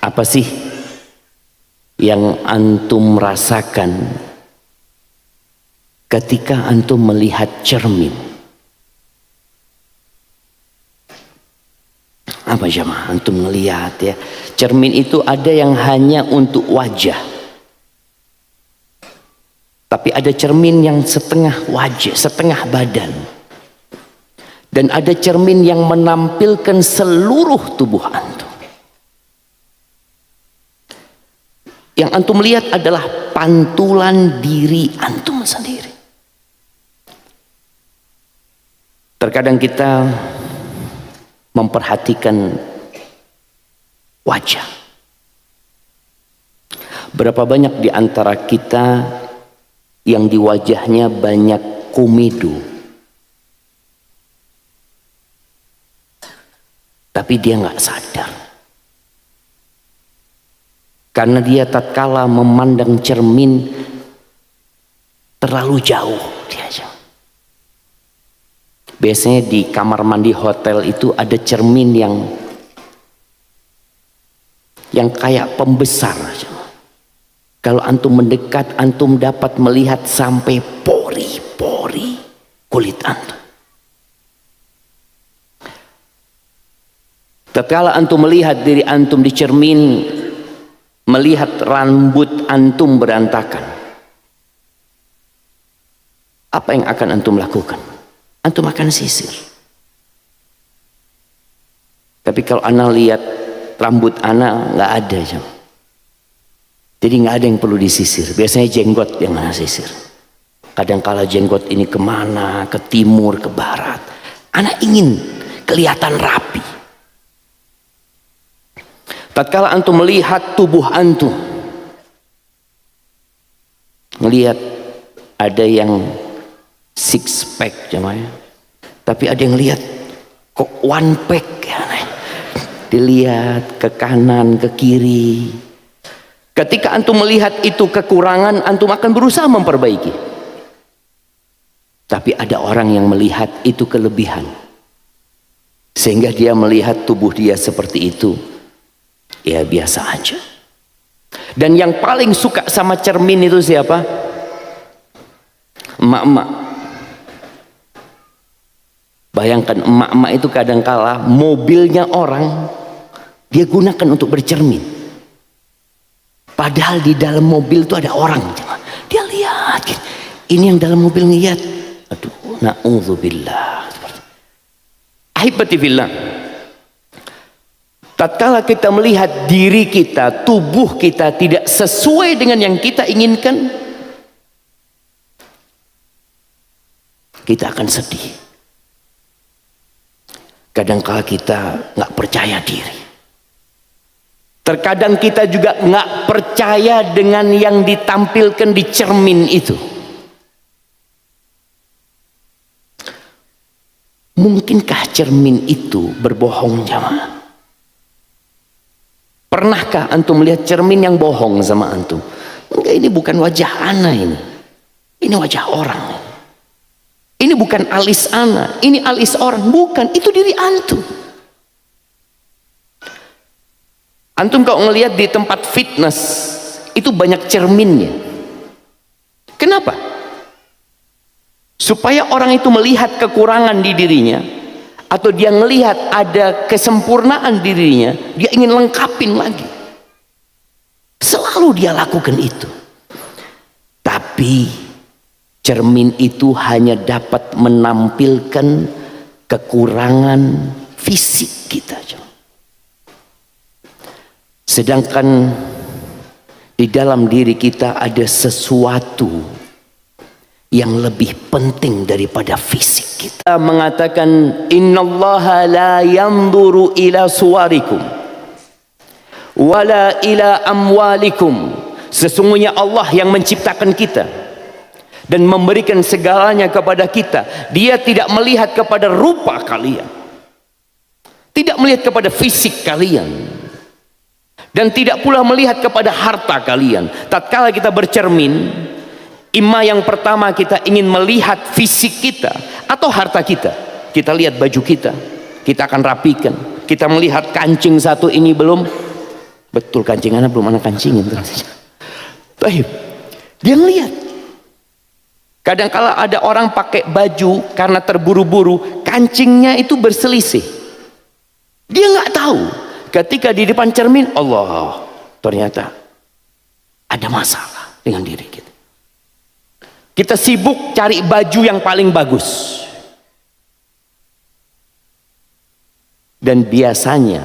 Apa sih yang antum rasakan ketika antum melihat cermin? Apa jemaah antum melihat ya? Cermin itu ada yang hanya untuk wajah, tapi ada cermin yang setengah wajah, setengah badan, dan ada cermin yang menampilkan seluruh tubuh antum. Yang antum lihat adalah pantulan diri antum sendiri. Terkadang kita memperhatikan wajah. Berapa banyak di antara kita yang di wajahnya banyak komedo, tapi dia nggak sadar. Karena dia tatkala memandang cermin terlalu jauh dia jauh. Biasanya di kamar mandi hotel itu ada cermin yang kayak pembesar. Kalau antum mendekat, antum dapat melihat sampai pori-pori kulit antum. Tatkala antum melihat diri antum di cermin, melihat rambut antum berantakan, apa yang akan antum lakukan? Antum akan sisir. Tapi kalau ana lihat rambut ana nggak ada, jadi nggak ada yang perlu disisir. Biasanya jenggot yang ana sisir. Kadang-kala jenggot ini kemana, ke timur, ke barat. Ana ingin kelihatan rapi. Tatkala antum melihat tubuh antum, melihat ada yang six pack jemaah, tapi ada yang lihat kok one pack ya. Dilihat ke kanan, ke kiri. Ketika antum melihat itu kekurangan, antum akan berusaha memperbaiki. Tapi ada orang yang melihat itu kelebihan, sehingga dia melihat tubuh dia seperti itu, ya biasa aja. Dan yang paling suka sama cermin itu siapa? Emak-emak. Bayangkan emak-emak itu kadangkala mobilnya orang dia gunakan untuk bercermin. Padahal di dalam mobil itu ada orang. Dia lihat, ini yang dalam mobil ngeliat. Aduh, na'udzubillah. Ahibati fillah. Tatkala kita melihat diri kita, tubuh kita tidak sesuai dengan yang kita inginkan, kita akan sedih. Kadangkala kita nggak percaya diri. Terkadang kita juga nggak percaya dengan yang ditampilkan di cermin itu. Mungkinkah cermin itu berbohong jamaah? Pernahkah antum melihat cermin yang bohong sama antum? Enggak, ini bukan wajah ana ini. Ini wajah orang. Ini bukan alis ana, ini alis orang. Bukan, itu diri antum. Antum kalau ngelihat di tempat fitness, itu banyak cerminnya. Kenapa? Supaya orang itu melihat kekurangan di dirinya, atau dia melihat ada kesempurnaan dirinya, dia ingin lengkapin lagi. Selalu dia lakukan itu. Tapi cermin itu hanya dapat menampilkan kekurangan fisik kita. Sedangkan di dalam diri kita ada sesuatu yang lebih penting daripada fisik kita. Mengatakan innallaha la yanzuru ila suwarikum wala ila amwalikum. Sesungguhnya Allah yang menciptakan kita dan memberikan segalanya kepada kita. Dia tidak melihat kepada rupa kalian, tidak melihat kepada fisik kalian, dan tidak pula melihat kepada harta kalian. Tatkala kita bercermin, imma yang pertama kita ingin melihat fisik kita atau harta kita. Kita lihat baju kita, kita akan rapikan. Kita melihat kancing satu ini belum, Betul, kancing anak belum anak kancingin. Baik, dia ngelihat. Kadang-kala ada orang pakai baju karena terburu-buru, kancingnya itu berselisih. Dia nggak tahu. Ketika di depan cermin, Allah, ternyata ada masalah dengan diri kita. Kita sibuk cari baju yang paling bagus. Dan biasanya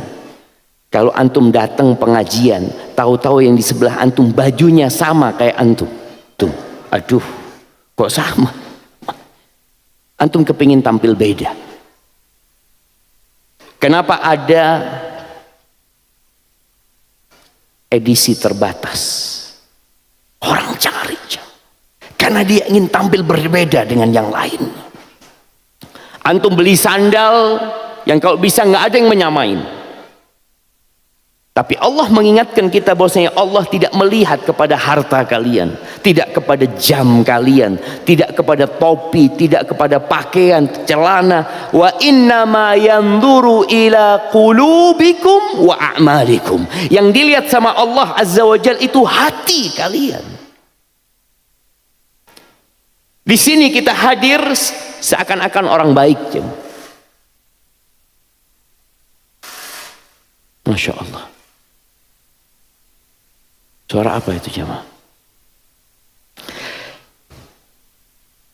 kalau antum datang pengajian, tahu-tahu yang di sebelah antum bajunya sama kayak antum. Tuh, aduh, kok sama? Antum kepingin tampil beda. Kenapa ada edisi terbatas? Orang cari, karena dia ingin tampil berbeda dengan yang lain. Antum beli sandal yang kalau bisa nggak ada yang menyamain. Tapi Allah mengingatkan kita bahwasanya Allah tidak melihat kepada harta kalian, tidak kepada jam kalian, tidak kepada topi, tidak kepada pakaian, celana. Wa innama yanzuru ila qulubikum wa a'malikum. Yang dilihat sama Allah Azza wa Jalla itu hati kalian. Di sini kita hadir seakan-akan orang baik, Masya Allah. Suara apa itu jemaah?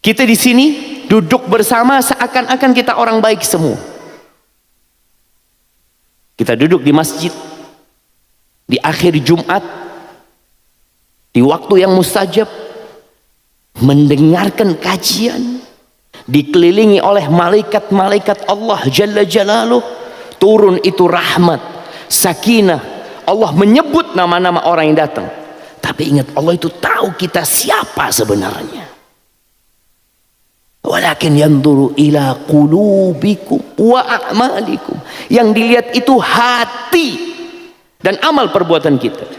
Kita di sini duduk bersama seakan-akan kita orang baik semua. Kita duduk di masjid di akhir Jumat, di waktu yang mustajab, mendengarkan kajian, dikelilingi oleh malaikat-malaikat Allah Jalla Jalaluh. Turun itu rahmat, sakinah. Allah menyebut nama-nama orang yang datang. Tapi ingat, Allah itu tahu kita siapa sebenarnya. Walakin yanzuru ila qulubikum wa a'malikum. Yang dilihat itu hati dan amal perbuatan kita.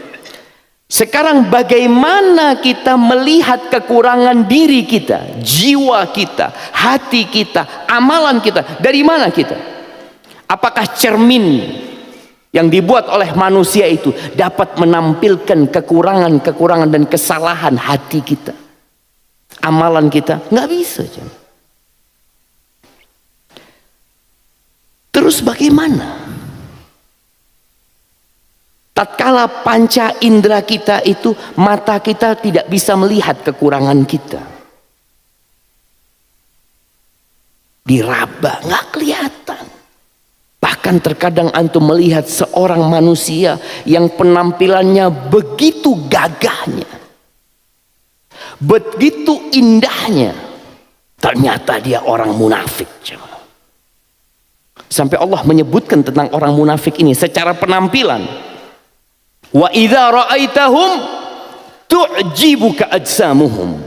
Sekarang bagaimana kita melihat kekurangan diri kita, jiwa kita, hati kita, amalan kita? Dari mana kita? Apakah cermin yang dibuat oleh manusia itu dapat menampilkan kekurangan-kekurangan dan kesalahan hati kita, amalan kita? Nggak bisa. Terus bagaimana tatkala panca indera kita itu, mata kita tidak bisa melihat kekurangan kita, diraba nggak kelihatan? Bahkan terkadang antum melihat seorang manusia yang penampilannya begitu gagahnya, begitu indahnya, ternyata dia orang munafik. Sampai Allah menyebutkan tentang orang munafik ini secara penampilan. Wa idza ra'aitahum tu'jibuka ajsamuhum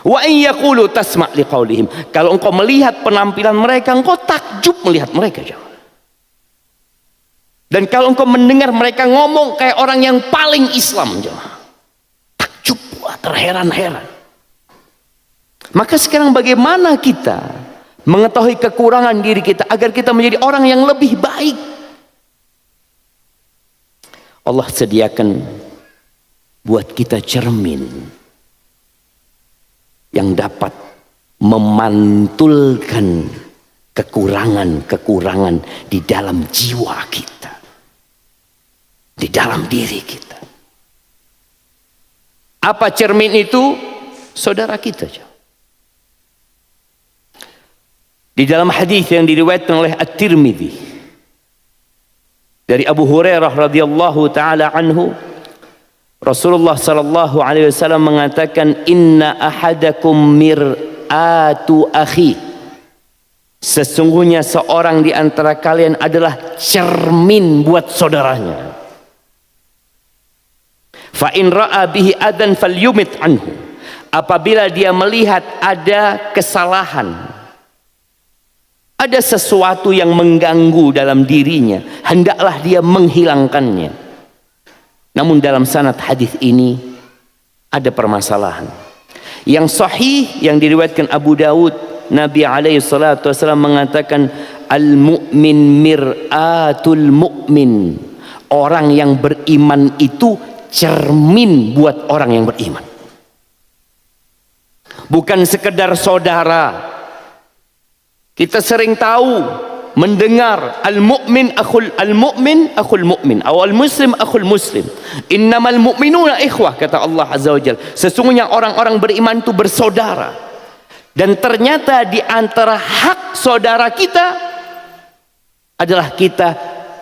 wa in yaqulu tasma' liqaulihim. Kalau engkau melihat penampilan mereka, engkau takjub melihat mereka. Dan kalau engkau mendengar mereka ngomong kayak orang yang paling Islam, takjub, terheran-heran. Maka sekarang bagaimana kita mengetahui kekurangan diri kita agar kita menjadi orang yang lebih baik? Allah sediakan buat kita cermin yang dapat memantulkan kekurangan-kekurangan di dalam jiwa kita, di dalam diri kita. Apa cermin itu? Saudara kita. Di dalam hadis yang diriwayatkan oleh At-Tirmidzi dari Abu Hurairah radhiyallahu taala anhu, Rasulullah sallallahu alaihi wasallam mengatakan, inna ahadakum mir'atu akhi. Sesungguhnya seorang di antara kalian adalah cermin buat saudaranya. Fa in ra'a bihi adan falyumit anhu. Apabila dia melihat ada kesalahan, ada sesuatu yang mengganggu dalam dirinya, hendaklah dia menghilangkannya. Namun dalam sanad hadis ini ada permasalahan. Yang sahih yang diriwayatkan Abu Dawud, Nabi alaihi salatu wasallam mengatakan, al-mu'min mir'atul mu'min. Orang yang beriman itu cermin buat orang yang beriman. Bukan sekedar saudara. Kita sering tahu, mendengar al-mu'min akhul mu'min, awal muslim akhul muslim. Innamal mu'minuna ikhwah, kata Allah Azza wa Jalla. Sesungguhnya orang-orang beriman itu bersaudara. Dan ternyata di antara hak saudara kita adalah kita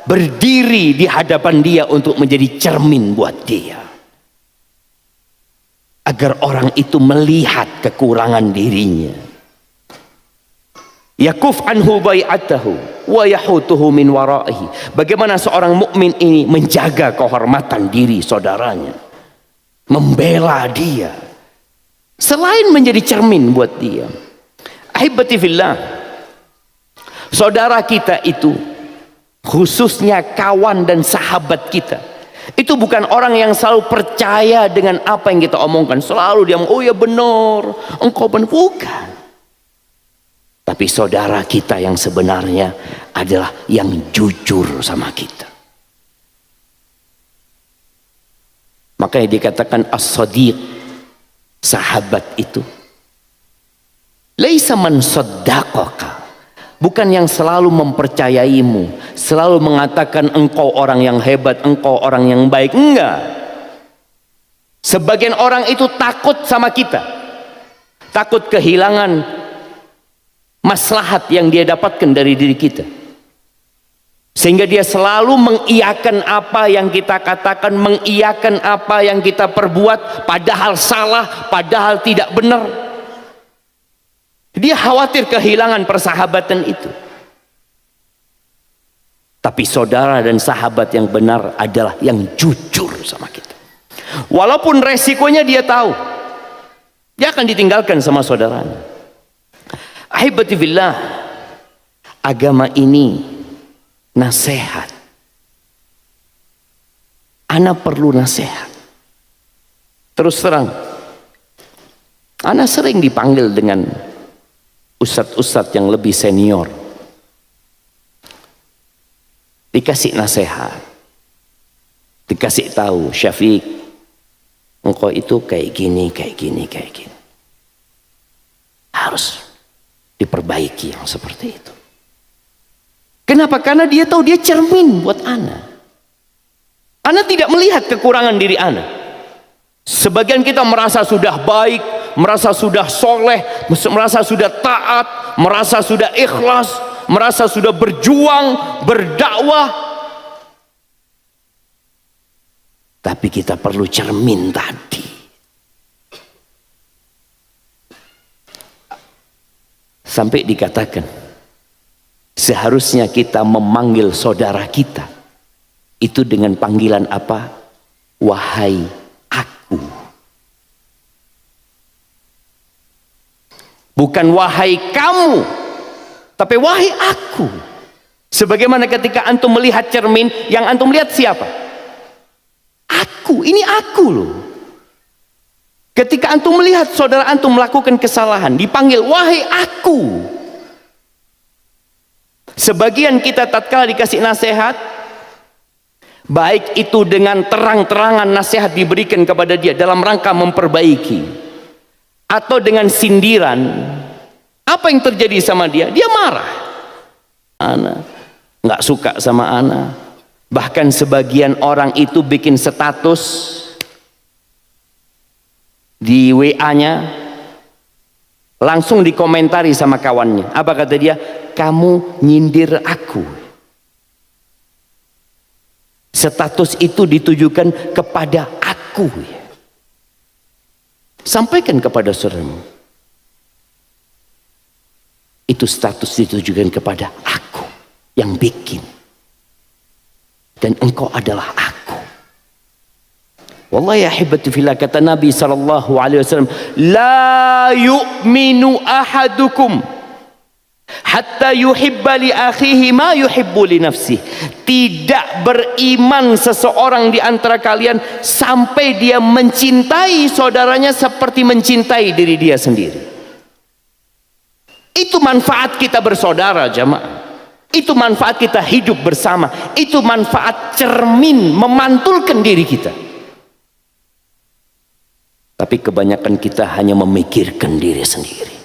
berdiri di hadapan dia untuk menjadi cermin buat dia, agar orang itu melihat kekurangan dirinya. Yakuf anhu bai'atahu wa yahutuhu min waraihi. Bagaimana seorang mukmin ini menjaga kehormatan diri saudaranya, membela dia, selain menjadi cermin buat dia. Ahibati fillah, saudara kita itu, khususnya kawan dan sahabat kita, itu bukan orang yang selalu percaya dengan apa yang kita omongkan. Selalu dia oh ya benar, engkau benar. Bukan. Tapi saudara kita yang sebenarnya adalah yang jujur sama kita. Makanya dikatakan as-sadiq, sahabat itu laisa man saddaqaka, bukan yang selalu mempercayaimu, selalu mengatakan engkau orang yang hebat, engkau orang yang baik. Enggak. Sebagian orang itu takut sama kita, takut kehilangan maslahat yang dia dapatkan dari diri kita, sehingga dia selalu mengiyakan apa yang kita katakan, mengiyakan apa yang kita perbuat, padahal salah, padahal tidak benar. Dia khawatir kehilangan persahabatan itu. Tapi saudara dan sahabat yang benar adalah yang jujur sama kita, walaupun resikonya dia tahu, dia akan ditinggalkan sama saudaranya. Ahibati fillah, agama ini nasihat. Ana perlu nasihat. Terus terang, ana sering dipanggil dengan ustadz-ustadz yang lebih senior, dikasih nasihat, dikasih tahu, Syafiq, engkau itu kayak gini, kayak gini, kayak gini, harus diperbaiki yang seperti itu. Kenapa? Karena dia tahu dia cermin buat ana. Ana tidak melihat kekurangan diri ana. Sebagian kita merasa sudah baik, merasa sudah soleh, merasa sudah taat, merasa sudah ikhlas, merasa sudah berjuang, berdakwah. Tapi kita perlu cermin tadi. Sampai dikatakan seharusnya kita memanggil saudara kita itu dengan panggilan apa? Wahai aku. Bukan wahai kamu, tapi wahai aku. Sebagaimana ketika antum melihat cermin, yang antum lihat siapa? Aku, ini aku loh. Ketika antum melihat saudara antum melakukan kesalahan, dipanggil wahai aku. Sebagian kita tatkala dikasih nasihat, baik itu dengan terang-terangan nasihat diberikan kepada dia dalam rangka memperbaiki, atau dengan sindiran, apa yang terjadi sama dia? Dia marah. Ana nggak suka sama ana. Bahkan sebagian orang itu bikin status di WA-nya, langsung dikomentari sama kawannya. Apa kata dia? Kamu nyindir aku. Status itu ditujukan kepada aku. Sampaikan kepada saudaramu, itu status ditujukan kepada aku yang bikin, dan engkau adalah aku. Wallahi ya ahibati fillah, kata Nabi SAW, la yu'minu ahadukum hatta yuhibba li akhihi ma yuhibbu li nafsih. Tidak beriman seseorang di antara kalian sampai dia mencintai saudaranya seperti mencintai diri dia sendiri. Itu manfaat kita bersaudara, jamaah. Itu manfaat kita hidup bersama. Itu manfaat cermin memantulkan diri kita. Tapi kebanyakan kita hanya memikirkan diri sendiri.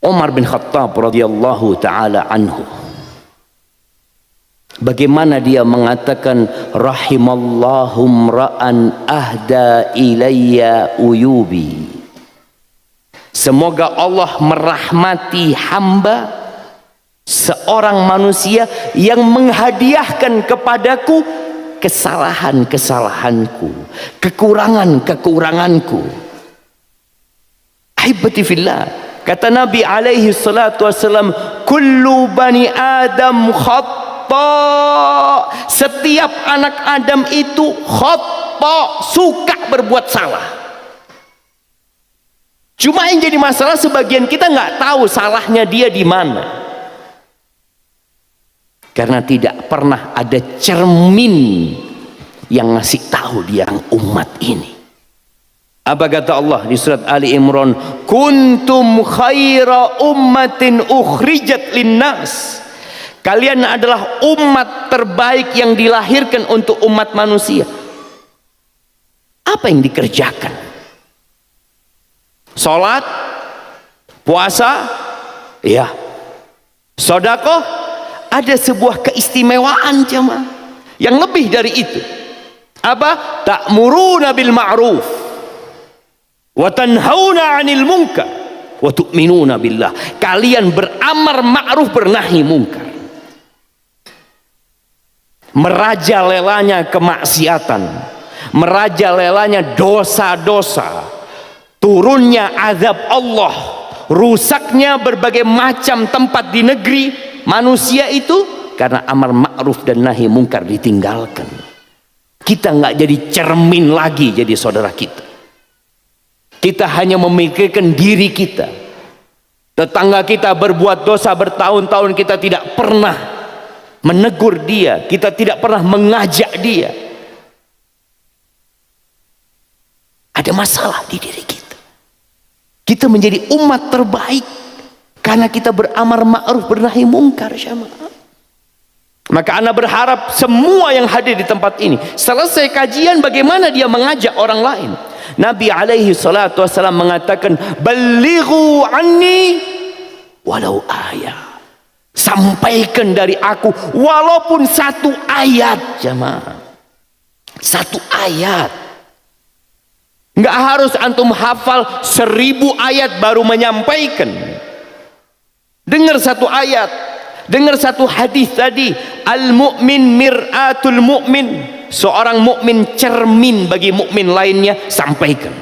Umar bin Khattab radhiyallahu taala anhu, bagaimana dia mengatakan, rahimallahum ra'an ahda ilayya uyubi. Semoga Allah merahmati hamba, seorang manusia yang menghadiahkan kepadaku kesalahan-kesalahanku, kekurangan-kekuranganku. Ahibati fillah, kata Nabi alaihi salatu wassalam, kullu bani Adam khata. Setiap anak Adam itu khata, suka berbuat salah. Cuma yang jadi masalah, sebagian kita nggak tahu salahnya dia di mana. Karena tidak pernah ada cermin yang ngasih tahu dia umat ini. Apa kata Allah di surat Ali Imran? Kuntum khaira ummatin ukhrijat linnas. Kalian adalah umat terbaik yang dilahirkan untuk umat manusia. Apa yang dikerjakan? Salat, puasa, ya. Sedekah. Ada sebuah keistimewaan jemaah yang lebih dari itu. Apa? Ta'muruna bil ma'ruf wa tanhauna 'anil munkar wa tu'minuna billah. Kalian beramar ma'ruf bernahi munkar. Merajalelanya kemaksiatan, merajalelanya dosa-dosa, turunnya azab Allah, rusaknya berbagai macam tempat di negeri manusia itu karena amar ma'ruf dan nahi mungkar ditinggalkan. Kita nggak jadi cermin lagi jadi saudara kita. Kita hanya memikirkan diri kita. Tetangga kita berbuat dosa bertahun-tahun, kita tidak pernah menegur dia, kita tidak pernah mengajak dia. Ada masalah di diri kita. Kita menjadi umat terbaik karena kita beramar ma'ruf bernahi mungkar jamaah. Maka ana berharap semua yang hadir di tempat ini selesai kajian bagaimana dia mengajak orang lain. Nabi alaihi salatu wasallam mengatakan, "Ballighu anni walau ayat." Sampaikan dari aku walaupun satu ayat jamaah. Satu ayat. Enggak harus antum hafal 1000 ayat baru menyampaikan. Dengar satu ayat, dengar satu hadis tadi, al-mu'min mir'atul mu'min. Seorang mukmin cermin bagi mukmin lainnya, sampaikan.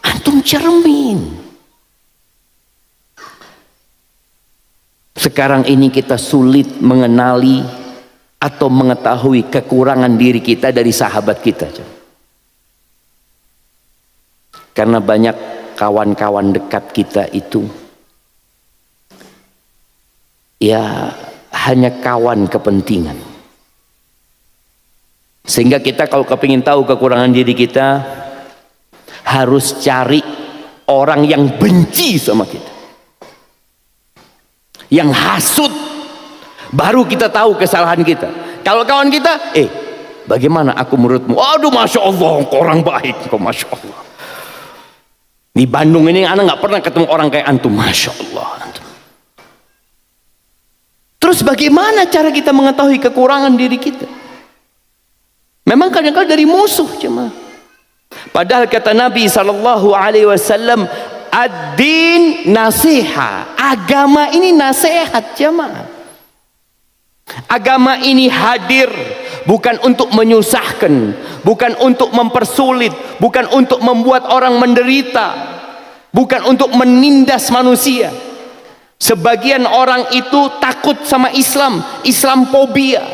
Antum cermin. Sekarang ini kita sulit mengenali atau mengetahui kekurangan diri kita dari sahabat kita. Karena banyak kawan-kawan dekat kita itu ya hanya kawan kepentingan, sehingga kita kalau kepingin tahu kekurangan diri kita harus cari orang yang benci sama kita, yang hasut, baru kita tahu kesalahan kita. Kalau kawan kita, bagaimana aku menurutmu? Aduh, masya Allah, orang baik kok, masya Allah. Di Bandung ini anak nggak pernah ketemu orang kayak antum, masya Allah. Antum. Terus bagaimana cara kita mengetahui kekurangan diri kita? Memang kadang-kadang dari musuh cuma. Padahal kata Nabi SAW, ad-din nasiha. Agama ini nasihat jemaah. Agama ini hadir bukan untuk menyusahkan, bukan untuk mempersulit, bukan untuk membuat orang menderita, bukan untuk menindas manusia. Sebagian orang itu takut sama Islam, Islamfobia.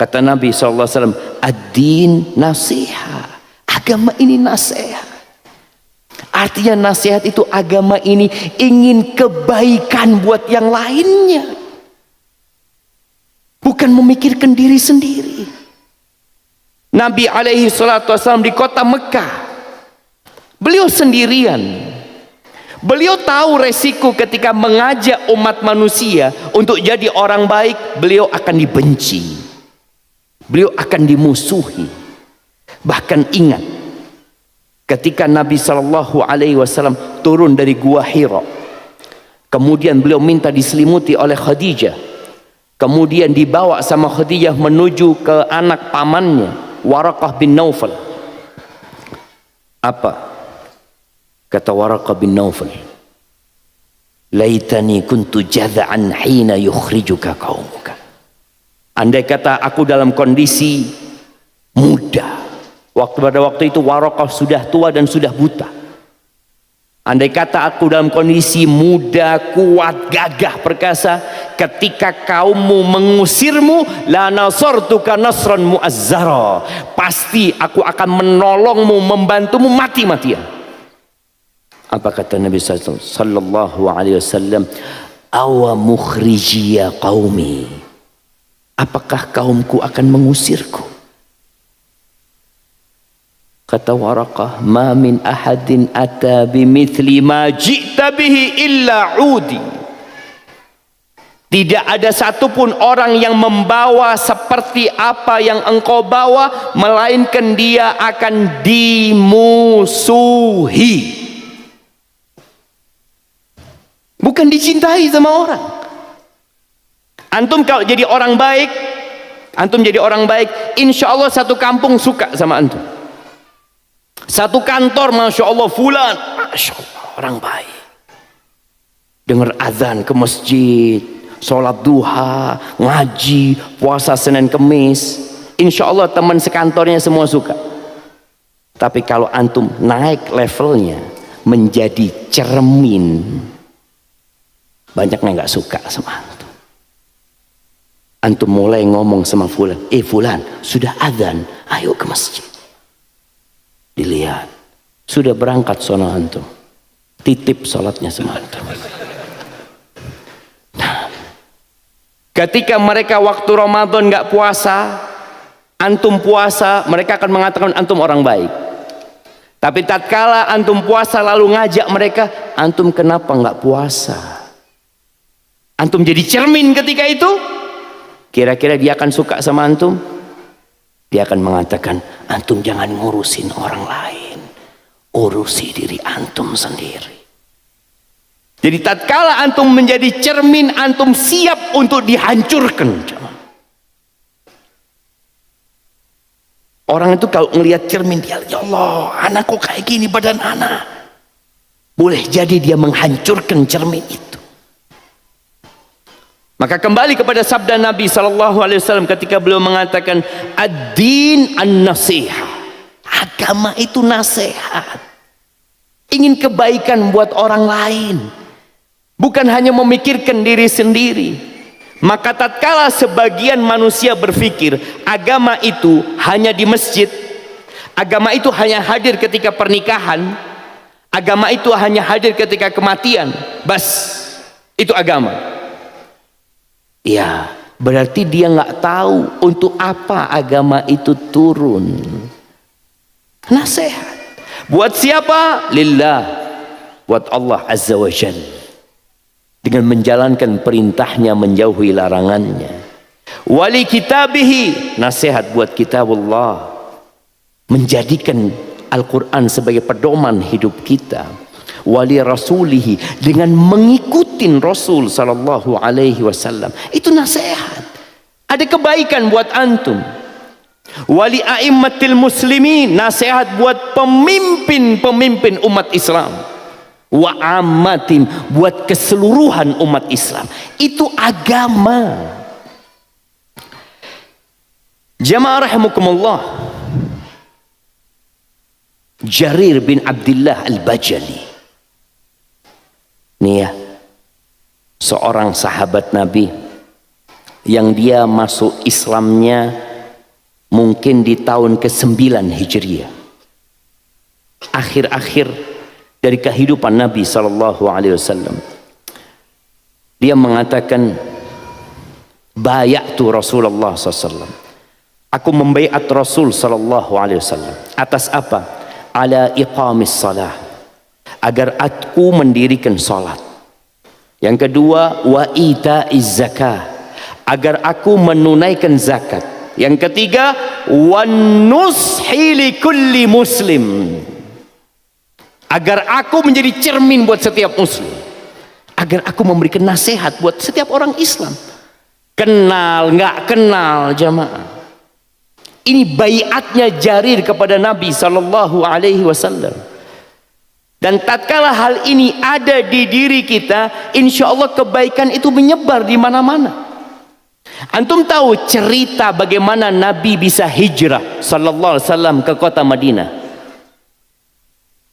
Kata Nabi SAW, ad-din nasiha. Agama ini nasihat. Artinya nasihat itu agama ini ingin kebaikan buat yang lainnya, bukan memikirkan diri sendiri. Nabi SAW di kota Mekah, beliau sendirian, Beliau tahu resiko ketika mengajak umat manusia untuk jadi orang baik, beliau akan dibenci, beliau akan dimusuhi. Bahkan ingat ketika Nabi SAW turun dari Gua Hira, kemudian beliau minta diselimuti oleh Khadijah, kemudian dibawa sama Khadijah menuju ke anak pamannya Waraqah bin Naufal. Apa kata Waraqah bin Naufal? Laitani kuntu jadha'an hina yukhrijuka qaumuka. Andai kata aku dalam kondisi muda, pada waktu itu Waraqah sudah tua dan sudah buta. Andai kata aku dalam kondisi muda, kuat, gagah, perkasa, ketika kaummu mengusirmu, la nasartuka nasran mu'azzara, pasti aku akan menolongmu, membantumu mati-matian. Apa kata Nabi sallallahu alaihi wasallam? Awa mukhrijiya qaumi, apakah kaumku akan mengusirku? Kata Waraqah, ma min ahadin ata bimithli ma ji'ta bihi illa udi. Tidak ada satupun orang yang membawa seperti apa yang engkau bawa, melainkan dia akan dimusuhi. Bukan dicintai sama orang. Antum kalau jadi orang baik, insya Allah satu kampung suka sama antum. Satu kantor, masya Allah, fulan, masya Allah, orang baik. Dengar azan ke masjid, sholat duha, ngaji, puasa Senin Kemis, insya Allah teman sekantornya semua suka. Tapi kalau antum naik levelnya menjadi cermin, banyak yang nggak suka sama antum. Antum mulai ngomong sama fulan, fulan, sudah azan, ayo ke masjid. Dilihat, sudah berangkat sono antum, titip sholatnya sama antum. Nah, ketika mereka waktu Ramadan nggak puasa, antum puasa, mereka akan mengatakan antum orang baik. Tapi tatkala antum puasa lalu ngajak mereka, antum kenapa nggak puasa? Antum jadi cermin ketika itu. Kira-kira dia akan suka sama antum? Dia akan mengatakan, antum jangan ngurusin orang lain, urusi diri antum sendiri. Jadi tatkala antum menjadi cermin, antum siap untuk dihancurkan. Orang itu kalau melihat cermin, dia, ya Allah, anak kok kayak gini badan anak. Boleh jadi dia menghancurkan cermin itu. Maka kembali kepada sabda Nabi SAW ketika beliau mengatakan, ad-din an-nasihah, agama itu nasihat, ingin kebaikan buat orang lain, bukan hanya memikirkan diri sendiri. Maka tatkala sebagian manusia berpikir agama itu hanya di masjid, agama itu hanya hadir ketika pernikahan, agama itu hanya hadir ketika kematian, bas itu agama. Ya, berarti dia nggak tahu untuk apa agama itu turun. Nasihat buat siapa? Lillah, buat Allah Azza wa Jalla, dengan menjalankan perintahnya, menjauhi larangannya. Wali kitabihi, nasihat buat kitabullah, menjadikan Al-Quran sebagai pedoman hidup kita. Wali rasulihi, dengan mengikutin Rasul sallallahu alaihi wasallam, itu nasihat, ada kebaikan buat antum. Wali a'immatil muslimin, nasihat buat pemimpin-pemimpin umat Islam. Wa ammatim, buat keseluruhan umat Islam. Itu agama. Jamaah rahimakumullah, Jarir bin Abdullah al-Bajali, nih ya, seorang sahabat Nabi yang dia masuk Islamnya mungkin di tahun ke-9 Hijriah, akhir-akhir dari kehidupan Nabi SAW. Dia mengatakan, bayatu Rasulullah SAW, aku membaiat Rasul SAW. Atas apa? Ala iqamis salah, agar aku mendirikan salat. Yang kedua, wa ita'iz zakah, agar aku menunaikan zakat. Yang ketiga, wan nushi likulli muslim, agar aku menjadi cermin buat setiap muslim, agar aku memberikan nasihat buat setiap orang Islam. Kenal nggak kenal jamaah, ini baiatnya Jarir kepada Nabi sallallahu alaihi wasallam. Dan tatkala hal ini ada di diri kita, insya Allah kebaikan itu menyebar di mana-mana. Antum tahu cerita bagaimana Nabi bisa hijrah sallallahu alaihi wasallam ke kota Madinah?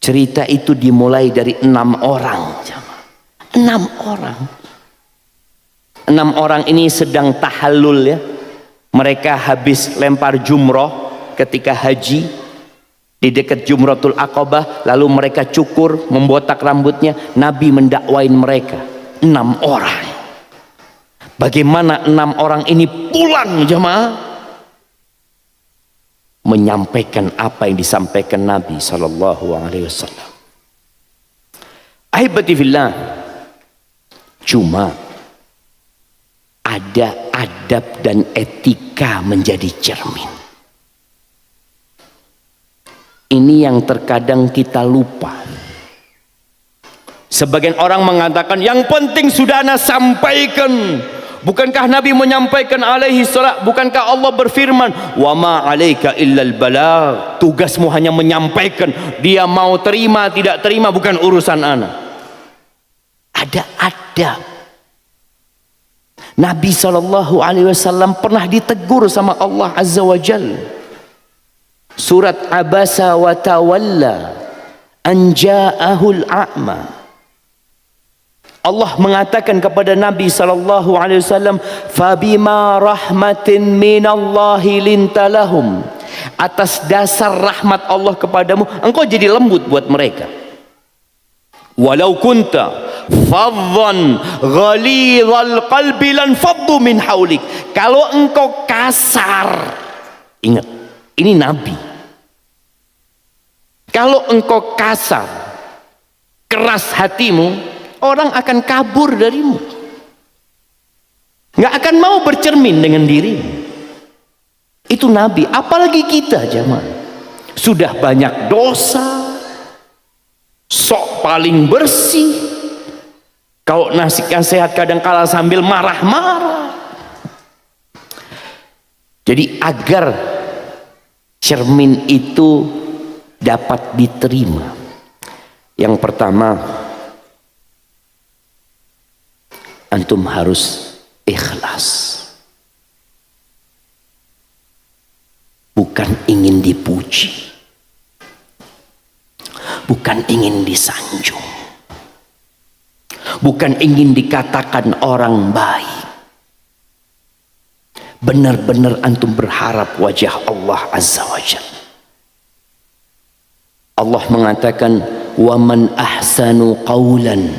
Cerita itu dimulai dari 6 orang. 6 orang. 6 orang ini sedang tahallul ya. Mereka habis lempar jumroh ketika haji di dekat Jumratul Aqabah, lalu mereka cukur, membotak rambutnya. Nabi mendakwain mereka 6 orang. Bagaimana 6 orang ini pulang jemaah menyampaikan apa yang disampaikan Nabi sallallahu alaihi wasallam. Ahibati fillah, cuma ada adab dan etika menjadi cermin. Ini yang terkadang kita lupa. Sebagian orang mengatakan yang penting sudah ana sampaikan. Bukankah Nabi menyampaikan alaihi salat? Bukankah Allah berfirman, wa ma alaika illal balagh, tugasmu hanya menyampaikan. Dia mau terima tidak terima bukan urusan ana. Ada adab. Nabi sallallahu alaihi wasallam pernah ditegur sama Allah azza wa jalla. Surat Abasa wa Tawalla an ja'ahul a'ma. Allah mengatakan kepada Nabi sallallahu alaihi wasallam, fabima rahmatin minallahi lintalahum, atas dasar rahmat Allah kepadamu engkau jadi lembut buat mereka. Walau kunta faddan ghalidhal qalbi lan faddu min haulik, kalau engkau kasar, ingat ini Nabi, kalau engkau kasar, keras hatimu, orang akan kabur darimu, nggak akan mau bercermin dengan dirimu. Itu Nabi. Apalagi kita jamaah, sudah banyak dosa, sok paling bersih, kau nasihat kadang kala sambil marah-marah. Jadi agar cermin itu dapat diterima, yang pertama, antum harus ikhlas. Bukan ingin dipuji, bukan ingin disanjung, bukan ingin dikatakan orang baik. Benar-benar antum berharap wajah Allah azza wa jalla. Allah mengatakan, wa man ahsanu qawlan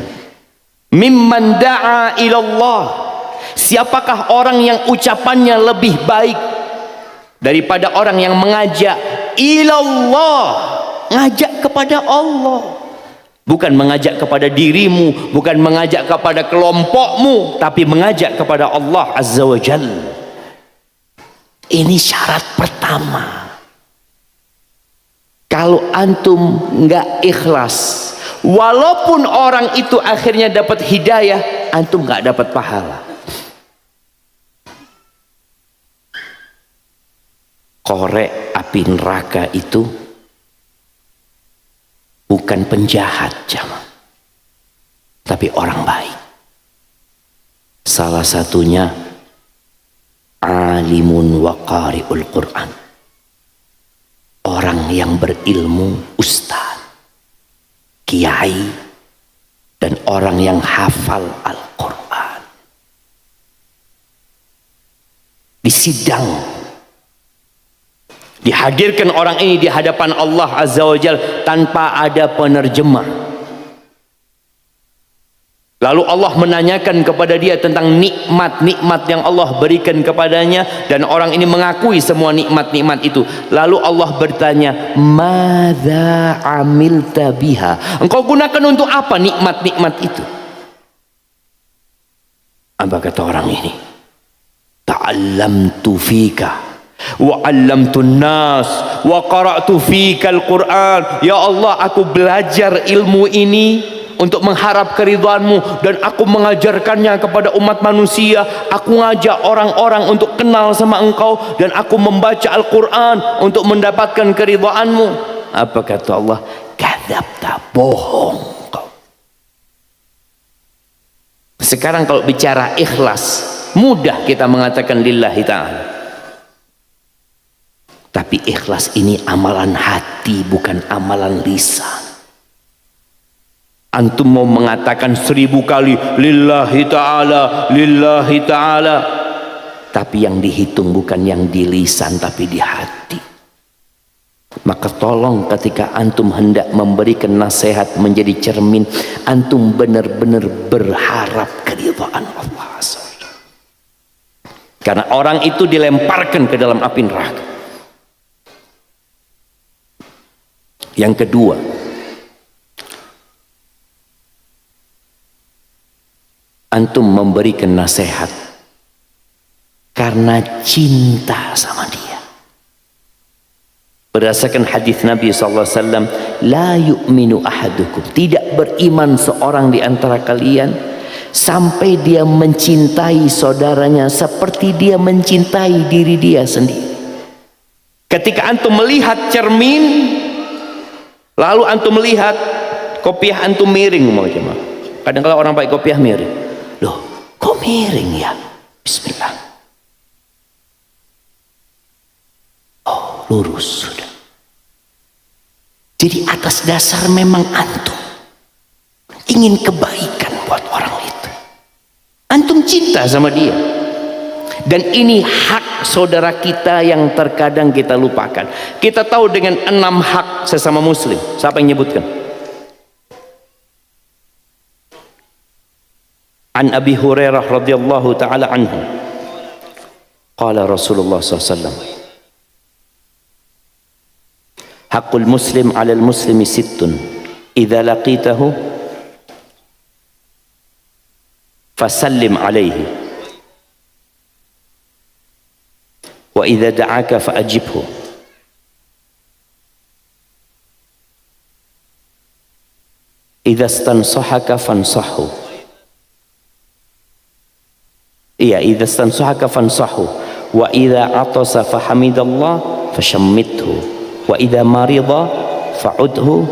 mimman da'a ilallah, siapakah orang yang ucapannya lebih baik daripada orang yang mengajak ilallah, ngajak kepada Allah, bukan mengajak kepada dirimu, bukan mengajak kepada kelompokmu, tapi mengajak kepada Allah azza wa jalla. Ini syarat pertama. Kalau antum nggak ikhlas, walaupun orang itu akhirnya dapat hidayah, antum nggak dapat pahala. Korek api neraka itu bukan penjahat jamaah, tapi orang baik. Salah satunya alimun wa qari'ul Quran, orang yang berilmu, ustaz, kiai, dan orang yang hafal Al-Quran. Di sidang dihadirkan orang ini di hadapan Allah azza wa jalla tanpa ada penerjemah. Lalu Allah menanyakan kepada dia tentang nikmat-nikmat yang Allah berikan kepadanya, dan orang ini mengakui semua nikmat-nikmat itu. Lalu Allah bertanya, "Madza amilta biha?" Engkau gunakan untuk apa nikmat-nikmat itu? Apa kata orang ini? Ta'allamtu fika wa 'allamtun nas wa qara'tu fika al-Qur'an. Ya Allah, aku belajar ilmu ini untuk mengharap keridhaanmu, dan aku mengajarkannya kepada umat manusia. Aku ngajak orang-orang untuk kenal sama engkau, dan aku membaca Al-Quran untuk mendapatkan keridhaanmu. Apa kata Allah? Kadzabta, bohong kau. Sekarang kalau bicara ikhlas, mudah kita mengatakan lillahi ta'ala. Tapi ikhlas ini amalan hati, bukan amalan lisan. Antum mau mengatakan 1000 kali lillahi ta'ala, lillahi ta'ala, tapi yang dihitung bukan yang di lisan tapi di hati. Maka tolong ketika antum hendak memberikan nasihat menjadi cermin, antum benar-benar berharap keridhaan Allah. Karena orang itu dilemparkan ke dalam api neraka. Yang kedua, antum memberikan nasihat karena cinta sama dia. Berdasarkan hadis Nabi SAW, la yu'minu ahadukum, tidak beriman seorang di antara kalian sampai dia mencintai saudaranya seperti dia mencintai diri dia sendiri. Ketika antum melihat cermin, lalu antum melihat kopiah antum miring, mau jemaah. Kadang kalau orang pakai kopiah miring, loh kok miring ya? Bismillah. Oh, lurus sudah. Jadi atas dasar memang antum ingin kebaikan buat orang itu, antum cinta sama dia. Dan ini hak saudara kita yang terkadang kita lupakan. Kita tahu dengan 6 hak sesama muslim. Siapa yang nyebutkan? An Abi Hurairah radhiyallahu taala anhu, qala Rasulullah SAW, haqqul muslim 'alal muslimi sittun, idza laqitahu fasallim 'alaihi, wa idza da'aka fa'ajibhu, idza istansahaka fansahhu, idza istansahaka fansahu, wa idza atasa fahamidallah fashammithu, wa idza marida fa'udhu,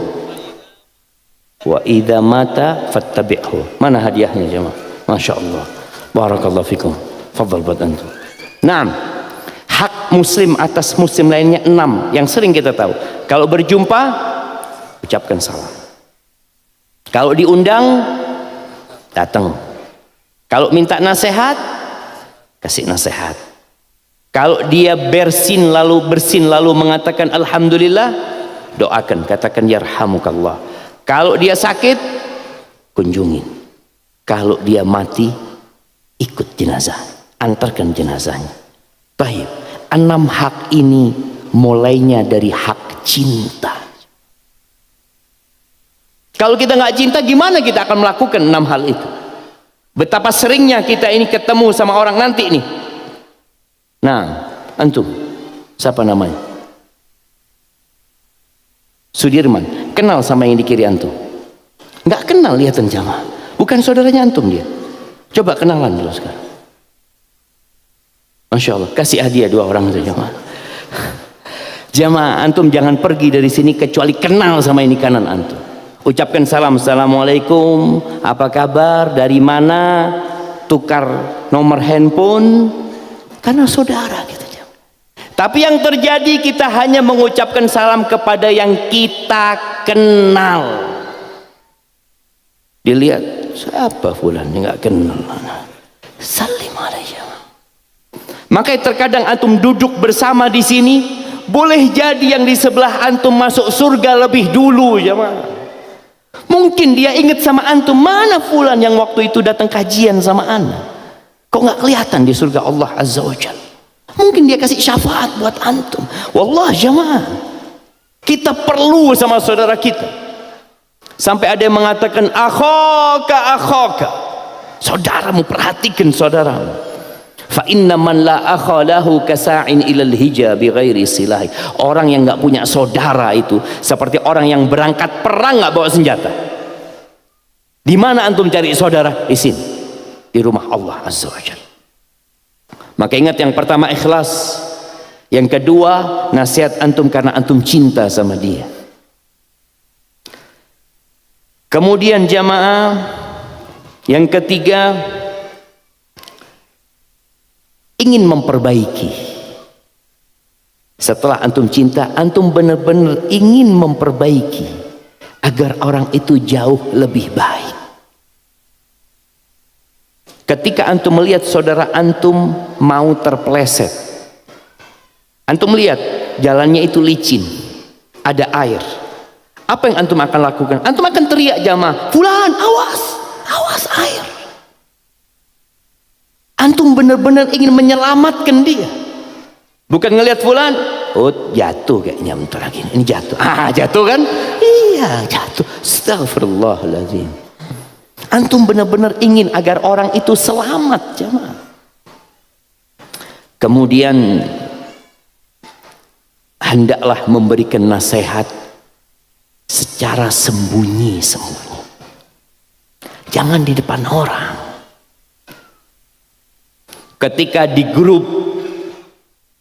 wa idza mata fattabi'hu. Mana hadiahnya jemaah? Masya Allah, barakallahu fikum. Fadhal buat antum. Naam, hak muslim atas muslim lainnya 6 yang sering kita tahu. Kalau berjumpa, ucapkan salam. Kalau diundang, datang. Kalau minta nasihat, kasih nasihat. Kalau dia bersin lalu mengatakan alhamdulillah, doakan, katakan yarhamukallah. Kalau dia sakit, kunjungin. Kalau dia mati, ikut jenazah, antarkan jenazahnya. Baik, 6 hak ini mulainya dari hak cinta. Kalau kita nggak cinta, gimana kita akan melakukan 6 hal itu? Betapa seringnya kita ini ketemu sama orang nanti nih. Nah, antum, siapa namanya? Sudirman, kenal sama yang di kiri antum? Nggak kenal, lihatan jamaah. Bukan saudaranya antum dia. Coba kenalan dulu sekarang. Masya Allah, kasih hadiah 2 orang saja jamaah. Jamaah, antum jangan pergi dari sini kecuali kenal sama ini kanan antum. Ucapkan salam, assalamualaikum, apa kabar, dari mana, tukar nomor handphone, karena saudara kita. Tapi yang terjadi, kita hanya mengucapkan salam kepada yang kita kenal. Dilihat, siapa fulan, nggak kenal. Salim alaihi. Makanya terkadang antum duduk bersama di sini, boleh jadi yang di sebelah antum masuk surga lebih dulu, jemaah. Mungkin dia ingat sama antum, mana fulan yang waktu itu datang kajian sama ana, kok nggak kelihatan di surga Allah Azza wa Jalla. Mungkin dia kasih syafaat buat antum. Wallah jamaah, kita perlu sama saudara kita. Sampai ada yang mengatakan akhaka, saudaramu, perhatikan saudaramu. Fa inna man la akha lahu kasa'in ilal hija bi ghairi silahi. Orang yang nggak punya saudara itu seperti orang yang berangkat perang nggak bawa senjata. Di mana antum cari saudara? Di sini, di rumah Allah Azza wa Jalla. Maka ingat, yang pertama ikhlas, yang kedua nasihat antum karena antum cinta sama dia. Kemudian jamaah, yang ketiga, ingin memperbaiki. Setelah antum cinta, antum benar-benar ingin memperbaiki agar orang itu jauh lebih baik. Ketika antum melihat saudara antum mau terpeleset, antum lihat jalannya itu licin, ada air, apa yang antum akan lakukan? Antum akan teriak jamaah, fulan awas, awas air. Antum benar-benar ingin menyelamatkan dia, bukan ngelihat fulan, oh jatuh kayaknya bentar lagi, ini jatuh, jatuh kan? Iya jatuh, astagfirullahaladzim. Antum benar-benar ingin agar orang itu selamat jamaah. Kemudian hendaklah memberikan nasihat secara sembunyi-sembunyi, jangan di depan orang. Ketika di grup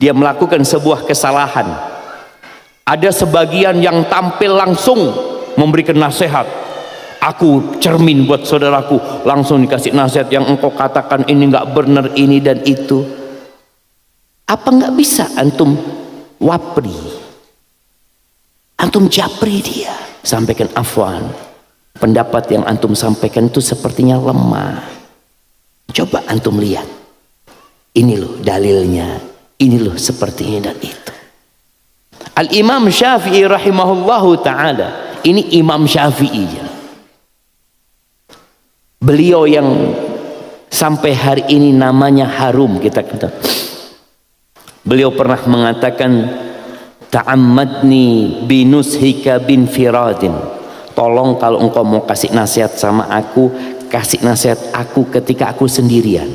dia melakukan sebuah kesalahan, ada sebagian yang tampil langsung memberikan nasihat. Aku cermin buat saudaraku, langsung dikasih nasihat, yang engkau katakan ini nggak benar, ini dan itu. Apa nggak bisa antum wapri, antum japri dia, sampaikan, afwan, pendapat yang antum sampaikan itu sepertinya lemah, coba antum lihat, ini loh dalilnya, ini loh seperti ini dan itu. Al-Imam Syafi'i rahimahullahu ta'ala, ini Imam Syafi'i ya, beliau yang sampai hari ini namanya harum kita kenal. Beliau pernah mengatakan, ta'ammadni binushika bin firadin, tolong kalau engkau mau kasih nasihat sama aku, kasih nasihat aku ketika aku sendirian.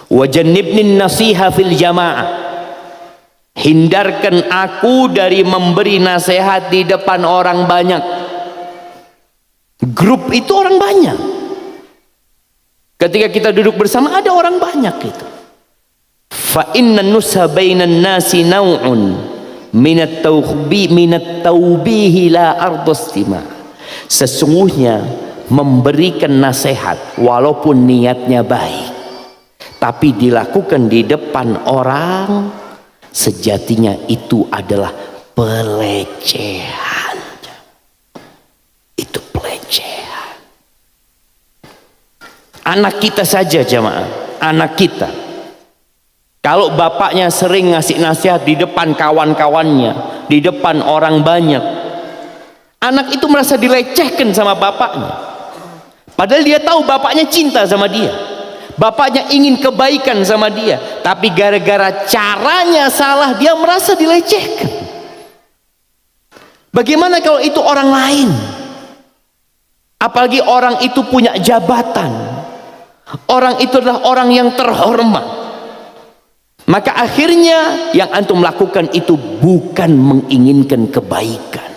Wajannibni nasiha fil jamaah, hindarkan aku dari memberi nasihat di depan orang banyak. Grup itu orang banyak, ketika kita duduk bersama ada orang banyak itu. Fa inna nusha bainan nasi naw'un minat taubihi la ardustima. Sesungguhnya memberikan nasihat walaupun niatnya baik, tapi dilakukan di depan orang, sejatinya itu adalah pelecehan. Itu pelecehan. Anak kita saja jamaah, anak kita, kalau bapaknya sering ngasih nasihat di depan kawan-kawannya, di depan orang banyak, anak itu merasa dilecehkan sama bapaknya, padahal dia tahu bapaknya cinta sama dia, bapaknya ingin kebaikan sama dia, tapi gara-gara caranya salah dia merasa dilecehkan. Bagaimana kalau itu orang lain? Apalagi orang itu punya jabatan, orang itu adalah orang yang terhormat. Maka akhirnya yang antum lakukan itu bukan menginginkan kebaikan,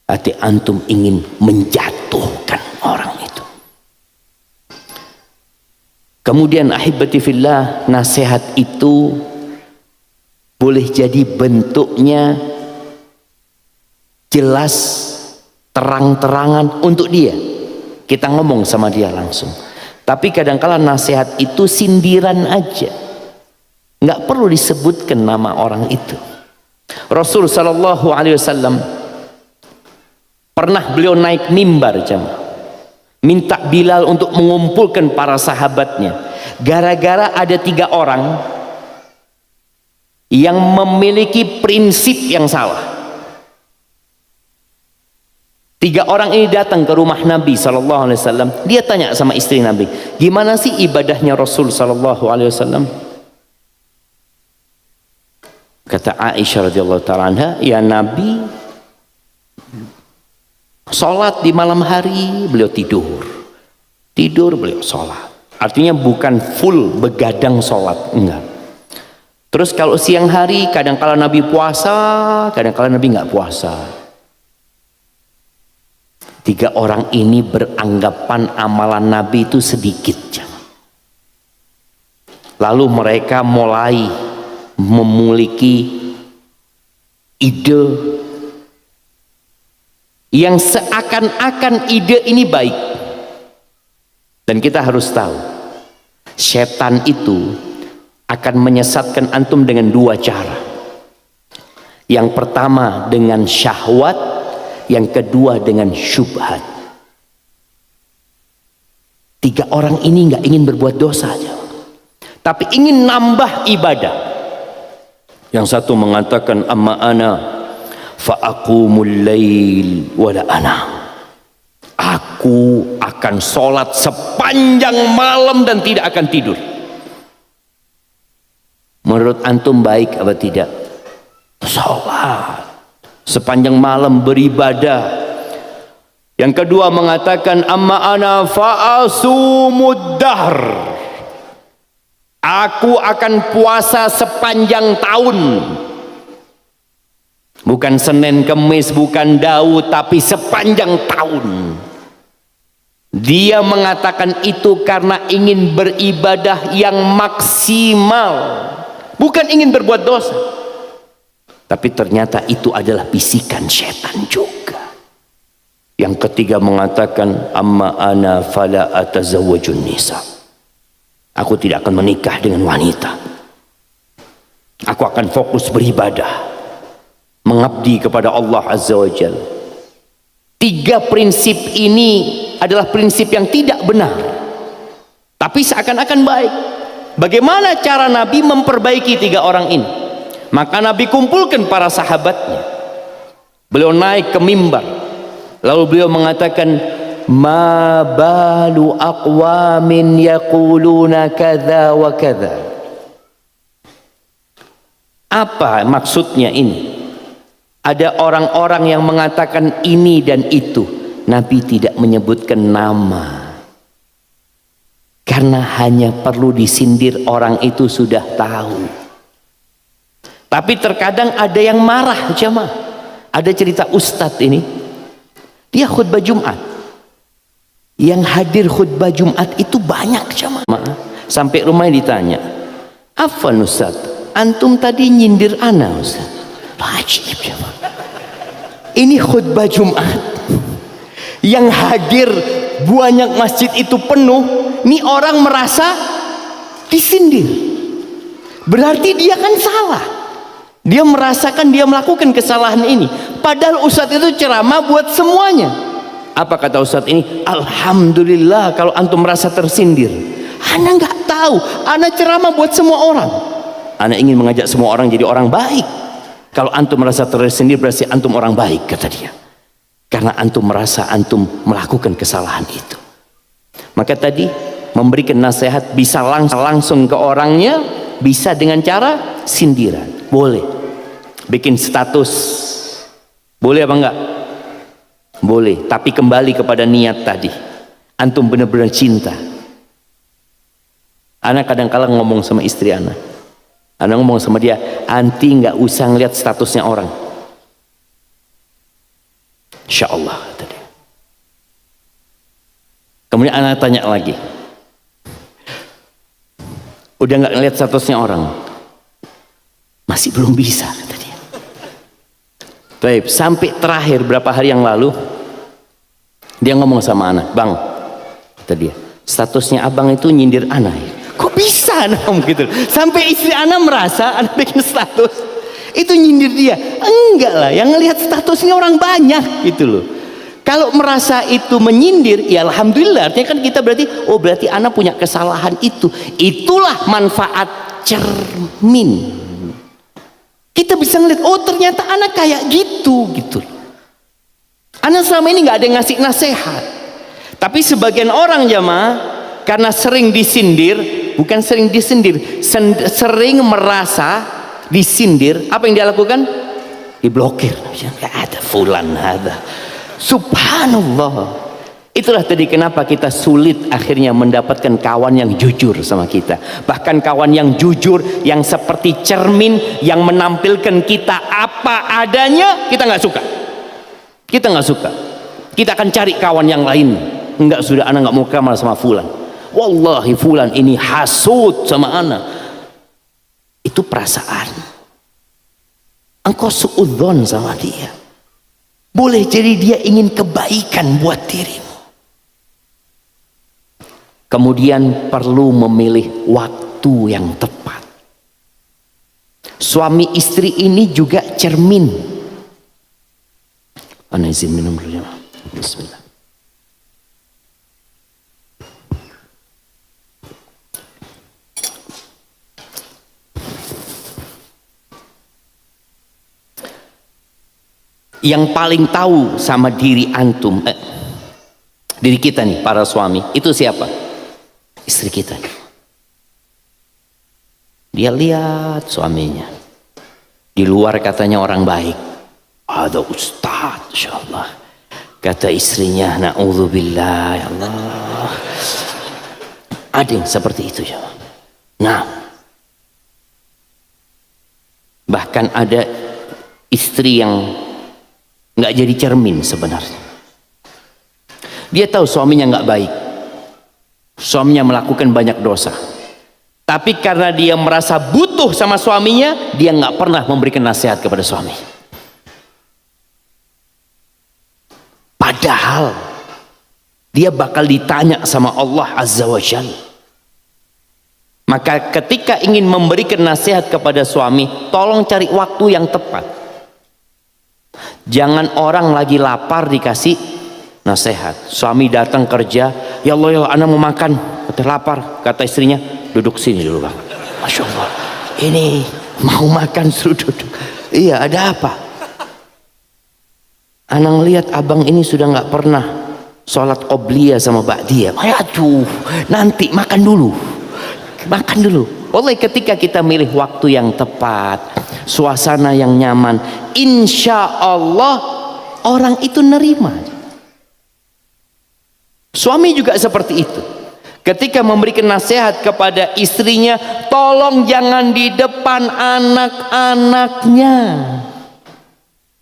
hati antum ingin menjatuhkan orang itu. Kemudian ahibati fillah, nasihat itu boleh jadi bentuknya jelas, terang-terangan untuk dia, kita ngomong sama dia langsung. Tapi kadangkala nasihat itu sindiran aja, nggak perlu disebutkan nama orang itu. Rasul sallallahu alaihi wasallam pernah beliau naik mimbar jemaah, minta Bilal untuk mengumpulkan para sahabatnya, gara-gara ada 3 orang yang memiliki prinsip yang salah. 3 orang ini datang ke rumah Nabi SAW. Dia tanya sama istri Nabi, gimana sih ibadahnya Rasul SAW? Kata Aisyah radhiyallahu ta'ala anha, ya Nabi sholat di malam hari, beliau tidur beliau sholat. Artinya bukan full begadang sholat, enggak. Terus kalau siang hari kadang-kala Nabi puasa, kadang-kala Nabi nggak puasa. 3 orang ini beranggapan amalan Nabi itu sedikit. Lalu mereka mulai memiliki ide yang seakan-akan ide ini baik. Dan kita harus tahu, setan itu akan menyesatkan antum dengan 2 cara. Yang pertama dengan syahwat, yang kedua dengan syubhat. 3 orang ini nggak ingin berbuat dosa aja, tapi ingin nambah ibadah. Yang satu mengatakan, amma ana fa aqumul lail wala ana. Aku akan sholat sepanjang malam dan tidak akan tidur. Menurut antum baik apa tidak? Sholat sepanjang malam, beribadah. Yang kedua mengatakan, amma ana fa'asumud dahr. Aku akan puasa sepanjang tahun. Bukan Senin Kemis, bukan Daud, tapi sepanjang tahun. Dia mengatakan itu karena ingin beribadah yang maksimal, bukan ingin berbuat dosa. Tapi ternyata itu adalah bisikan setan juga. Yang ketiga mengatakan, amma ana fala atazawwajun nisa. Aku tidak akan menikah dengan wanita. Aku akan fokus beribadah, mengabdi kepada Allah Azza wa Jalla. 3 prinsip ini adalah prinsip yang tidak benar, tapi seakan-akan baik. Bagaimana cara Nabi memperbaiki 3 orang ini? Maka Nabi kumpulkan para sahabatnya. Beliau naik ke mimbar, lalu beliau mengatakan, ma balu aqwamin yaquluna kadza wa kadza. Apa maksudnya ini? Ada orang-orang yang mengatakan ini dan itu. Nabi tidak menyebutkan nama, karena hanya perlu disindir, orang itu sudah tahu. Tapi terkadang ada yang marah jemaah. Ada cerita ustadz ini, dia khutbah Jumat. Yang hadir khutbah Jumat itu banyak jemaah. Sampai rumahnya ditanya, apa ustadz, antum tadi nyindir ana ustadz? Wajib jemaah. Ini khutbah Jumat, yang hadir banyak, masjid itu penuh. Ini orang merasa disindir, berarti dia kan salah. Dia merasakan dia melakukan kesalahan ini. Padahal ustadz itu ceramah buat semuanya. Apa kata ustadz ini? Alhamdulillah kalau antum merasa tersindir. Ana nggak tahu, ana ceramah buat semua orang. Ana ingin mengajak semua orang jadi orang baik. Kalau antum merasa tersindir, berarti antum orang baik, kata dia. Karena antum merasa antum melakukan kesalahan itu. Maka tadi memberikan nasihat bisa langsung ke orangnya, bisa dengan cara sindiran. Boleh. Bikin status, boleh apa enggak? Boleh, tapi kembali kepada niat tadi. Antum benar-benar cinta. Anak kadang-kala ngomong sama istri anak. Anak ngomong sama dia, anti nggak usah ngeliat statusnya orang. Insya Allah, kata dia. Kemudian anak tanya lagi, udah nggak ngeliat statusnya orang? Masih belum bisa, kata dia. Baik, sampai terakhir berapa hari yang lalu, dia ngomong sama anak, bang, kata dia, statusnya abang itu nyindir anak. Kok bisa anak gitu? Sampai istri anak merasa anak bikin status itu nyindir dia. Enggak lah, yang ngelihat statusnya orang banyak gitu loh. Kalau merasa itu menyindir, ya alhamdulillah, artinya kan kita berarti, oh berarti anak punya kesalahan itu. Itulah manfaat cermin. Kita bisa ngeliat, oh ternyata anak kayak gitu. Ana selama ini nggak ada yang ngasih nasihat. Tapi sebagian orang jamaah karena sering disindir, bukan sering disindir, sering merasa disindir, apa yang dia lakukan? Diblokir. Nggak ada fulan ada. Subhanallah. Itulah tadi kenapa kita sulit akhirnya mendapatkan kawan yang jujur sama kita. Bahkan kawan yang jujur, yang seperti cermin, yang menampilkan kita apa adanya, kita nggak suka. Kita nggak suka. Kita akan cari kawan yang lain. Enggak, sudah anak nggak mau kamal sama fulan. Wallahi fulan ini hasud sama anak. Itu perasaan. Engkau suudzon sama dia. Boleh jadi dia ingin kebaikan buat dirimu. Kemudian perlu memilih waktu yang tepat. Suami istri ini juga cermin. Ana izin minum dulu ya. Bismillah. Yang paling tahu sama diri antum, diri kita nih para suami, itu siapa? Istri kita. Dia lihat suaminya. Di luar katanya orang baik. Ada ustaz, insyaallah. Kata istrinya, na'udzubillah ya Allah. Ada yang seperti itu ya. Nah, bahkan ada istri yang nggak jadi cermin sebenarnya. Dia tahu suaminya nggak baik, suaminya melakukan banyak dosa, tapi karena dia merasa butuh sama suaminya, dia nggak pernah memberikan nasihat kepada suami. Padahal dia bakal ditanya sama Allah Azza wa Jalla. Maka ketika ingin memberikan nasihat kepada suami, tolong cari waktu yang tepat. Jangan orang lagi lapar dikasih nasihat. Suami datang kerja, ya Allah ya anak mau makan, kata lapar, kata istrinya, duduk sini dulu bang. Masya Allah, ini mau makan suruh duduk. Iya, ada apa? Anang lihat abang ini sudah nggak pernah sholat qobliyah sama ba'diyah. Aduh, nanti makan dulu. Makan dulu. Oleh ketika kita milih waktu yang tepat, suasana yang nyaman, insya Allah orang itu nerima. Suami juga seperti itu. Ketika memberikan nasihat kepada istrinya, tolong jangan di depan anak-anaknya.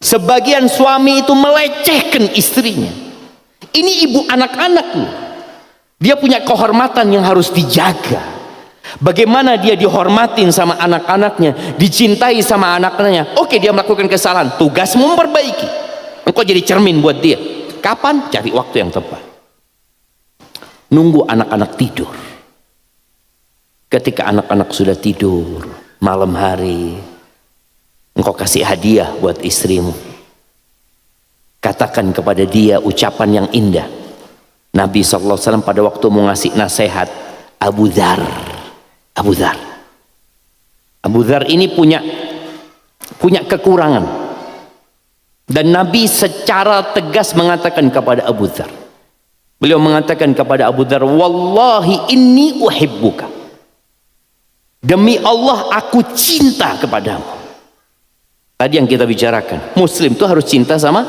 Sebagian suami itu melecehkan istrinya. Ini ibu anak-anak nih. Dia punya kehormatan yang harus dijaga. Bagaimana dia dihormatin sama anak-anaknya, dicintai sama anak-anaknya. Oke, dia melakukan kesalahan, tugas memperbaiki. Engkau jadi cermin buat dia. Kapan? Cari waktu yang tepat. Nunggu anak-anak tidur. Ketika anak-anak sudah tidur malam hari, engkau kasih hadiah buat istrimu. Katakan kepada dia ucapan yang indah. Nabi SAW pada waktu mau ngasih nasihat Abu Dzar. Abu Dzar ini punya kekurangan. Dan Nabi secara tegas mengatakan kepada Abu Dzar. Beliau mengatakan kepada Abu Dzar, wallahi inni uhibbuka. Demi Allah aku cinta kepadamu. Tadi yang kita bicarakan, muslim itu harus cinta sama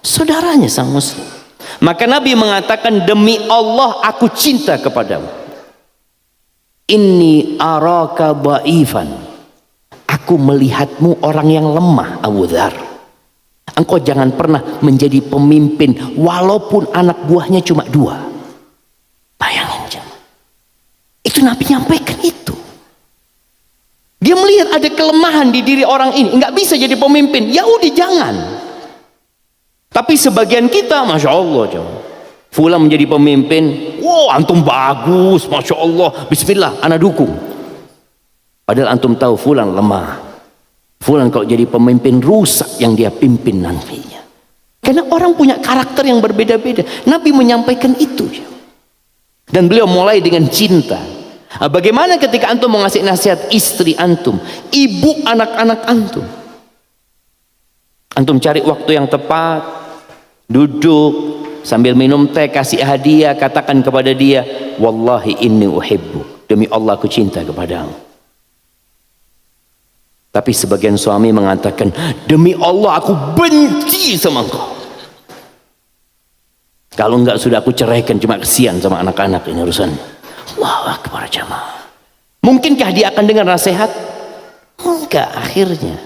saudaranya, sang muslim. Maka Nabi mengatakan, demi Allah aku cinta kepadamu. Inni araka dhaifan. Aku melihatmu orang yang lemah, Abu Dzar. Engkau jangan pernah menjadi pemimpin walaupun anak buahnya cuma 2. Bayangin jemaah. Itu Nabi nyampaikan itu. Dia melihat ada kelemahan di diri orang ini, nggak bisa jadi pemimpin. Ya udah jangan. Tapi sebagian kita, masya Allah, fulan menjadi pemimpin. Wow, antum bagus, masya Allah. Bismillah, ana dukung. Padahal antum tahu fulan lemah. Fulan kalau jadi pemimpin rusak yang dia pimpin nantinya. Karena orang punya karakter yang berbeda-beda. Nabi menyampaikan itu. Dan beliau mulai dengan cinta. Bagaimana ketika antum mau ngasih nasihat istri antum, ibu anak-anak antum? Antum cari waktu yang tepat, Duduk sambil minum teh, kasih hadiah, katakan kepada dia, wallahi inni uhibbu, demi Allah aku cinta kepadamu. Tapi sebagian suami mengatakan, demi Allah aku benci sama engkau. Kalau enggak sudah aku ceraikan, cuma kesian sama anak-anak ini urusan. Allahu Akbar jamaah. Mungkinkah dia akan dengar nasihat? Enggak, akhirnya